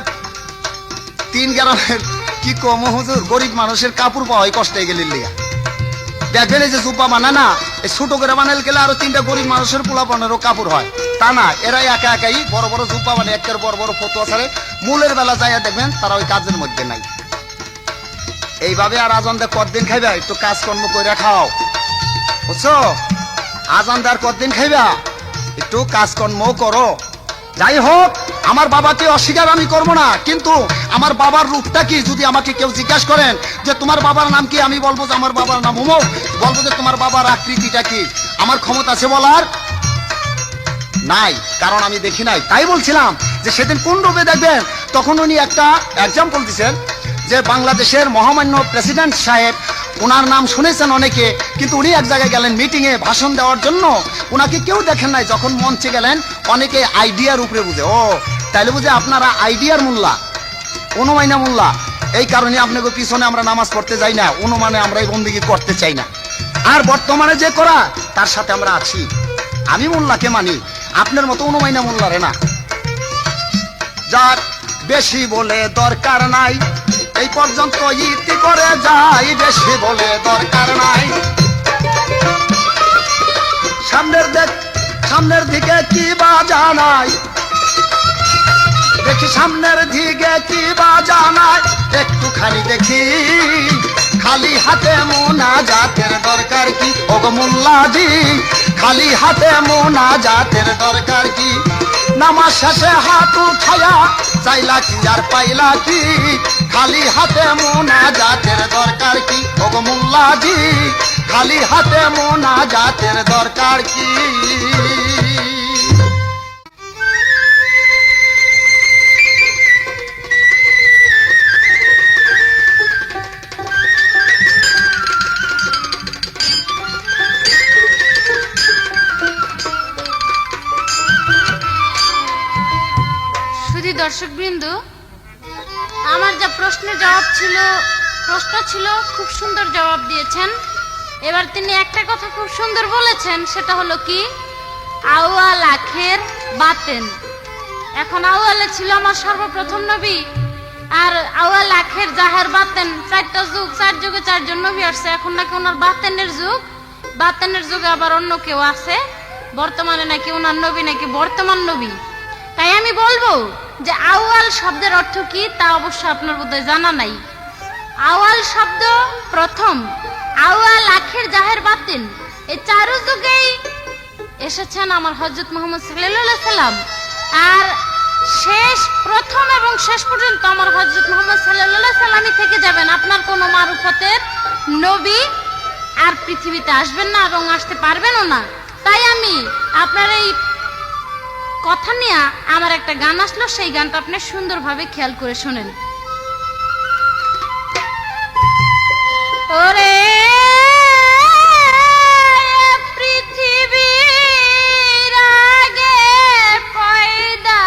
3 গ্রামের কি কম হুজুর, গরিব মানুষের কাপড় পাওয়া কষ্ট হয়ে গেলে লিয়া দেখবেন এই যে জুব্বা বানায় না, এই ছোট করে বানাইল গেলে আরো 3টা গরিব মানুষের পোলাপানেরও কাপড় হয়। তা না, এরা একা একাই বড় বড় জুব্বা বানায়, একের বড় বড় ফতুয়া ছাড়ে। মূলের বেলা যাইয়া দেখবেন তারা ওই কাজের মধ্যে নাই। এইভাবে আর আজান দে কতদিন খাইবা? একটু কাজকর্ম করে খাও, বুঝছো? আজান দে আর কতদিন খাইবা? একটু কাজকর্ম করো। যাই হোক, আমার বাবাকে অস্বীকার আমি করবো না, কিন্তু আমার বাবার রূপটা কি যদি আমাকে কেউ জিজ্ঞাসা করেন যে তোমার বাবার নাম কি, আমি বলবো যে আমার বাবার নাম অমুক। বলবো যে তোমার বাবার আকৃতিটা কি, আমার ক্ষমতা আছে বলার? নাই, কারণ আমি দেখি নাই। তাই বলছিলাম যে সেদিন কোন রূপে দেখবেন, তখন উনি একটা এক্সাম্পল দিচ্ছেন যে বাংলাদেশের মহামান্য প্রেসিডেন্ট সাহেব, ওনার নাম শুনেছেন অনেকে, কিন্তু উনি এক জায়গায় গেলেন মিটিং এ ভাষণ দেওয়ার জন্য, ওনাকে কেউ দেখেন নাই। যখন মঞ্চে গেলেন অনেকে আইডিয়ার উপরে বুঝে, ও তাইলে বুঝে আপনারা আইডিয়ার মোল্লা, অনুমাইনা মোল্লা। এই কারণে আপনাকে পিছনে আমরা নামাজ পড়তে যাই না, অনুমানে আমরা এই বন্দিগি করতে চাই না। আর বর্তমানে যে করা, তার সাথে আমরা আছি। আমি মোল্লাকে মানি, আপনার মতো অনুমাইনা মোল্লারে না। যাক, বেশি বলে দরকার নাই, এই পর্যন্ত ইতি করে যাই, বেশি বলে দরকার নাই। সামনের দিকে কি বা জানাই, দেখি সামনের দিকে কি বা জানাই, একটুখানি দেখি। খালি হাতে মোনাজাতের দরকার কি ওগো মোল্লাজি, খালি হাতে মোনাজাতের দরকার কি? নামাজ শেষে হাত উঠায়া চাইলা কি আর পাইলা কি? খালি হাতে মোনাজাতের দরকার কি ওগো মোল্লাজি, খালি হাতে মোনাজাতের দরকার কি? দর্শকবৃন্দ, আমার যা প্রশ্নের জবাব ছিল, প্রশ্ন ছিল, খুব সুন্দর জবাব দিয়েছেন। এবার তিনি একটা কথা খুব সুন্দর বলেছেন, সেটা হলো কি, আউয়াল আখের বাতেন। এখন আউয়ালে ছিল আমার সর্বপ্রথম নবী, আর আউয়াল আখের জাহের বাতেন, 4টা যুগ, 4 যুগে 4 জন নবী আসছে। এখন নাকি ওনার বাতেনের যুগ, বাতেনের যুগে আবার অন্য কেউ আছে। বর্তমানে নাকি ওনার নবী নাকি বর্তমান নবী। তাই আমি বলবো যে আউয়াল শব্দের অর্থ কি, তা অবশ্য আপনার বোধহয় জানা নাই। আউয়াল শব্দ প্রথম, আউয়াল আখের জাহের বাতিন, এই 4 যুগেই এসেছেন আমার হযরত মুহাম্মদ সাল্লাল্লাহু আলাইহি সাল্লাম। আর শেষ, প্রথম এবং শেষ পর্যন্ত আমার হযরত মুহাম্মদ সাল্লাল্লাহু আলাইহি সাল্লামই থেকে যাবেন। আপনার কোনো মারুফতের নবী আর পৃথিবীতে আসবেন না এবং আসতে পারবেনও না। তাই আমি আপনার এই কথা নিয়ে আমার একটা গান আসলো, সেই গানটা আপনি সুন্দরভাবে খেয়াল করে শোনেন। ওরে পৃথিবীর আগে পয়দা,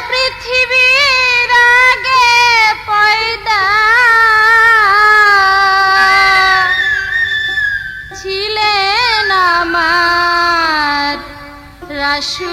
পৃথিবীর আগে পয়দা ছিলেন আমার রাসূল।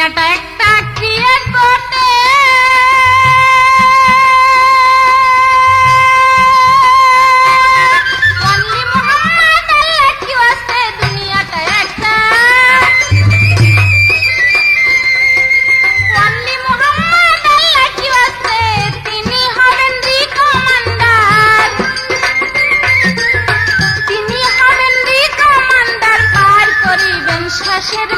দুনিয়াটা একটা ক্রিয়েট বটে, অনলি মোহাম্মদ আল্লাহ কি ওয়াস্তে দুনিয়াটা একটা, অনলি মোহাম্মদ আল্লাহ কি ওয়াস্তে তিনি হবেন দি কমান্ডার, তিনি হবেন দি কমান্ডার, পার করিবেন শ্বাসের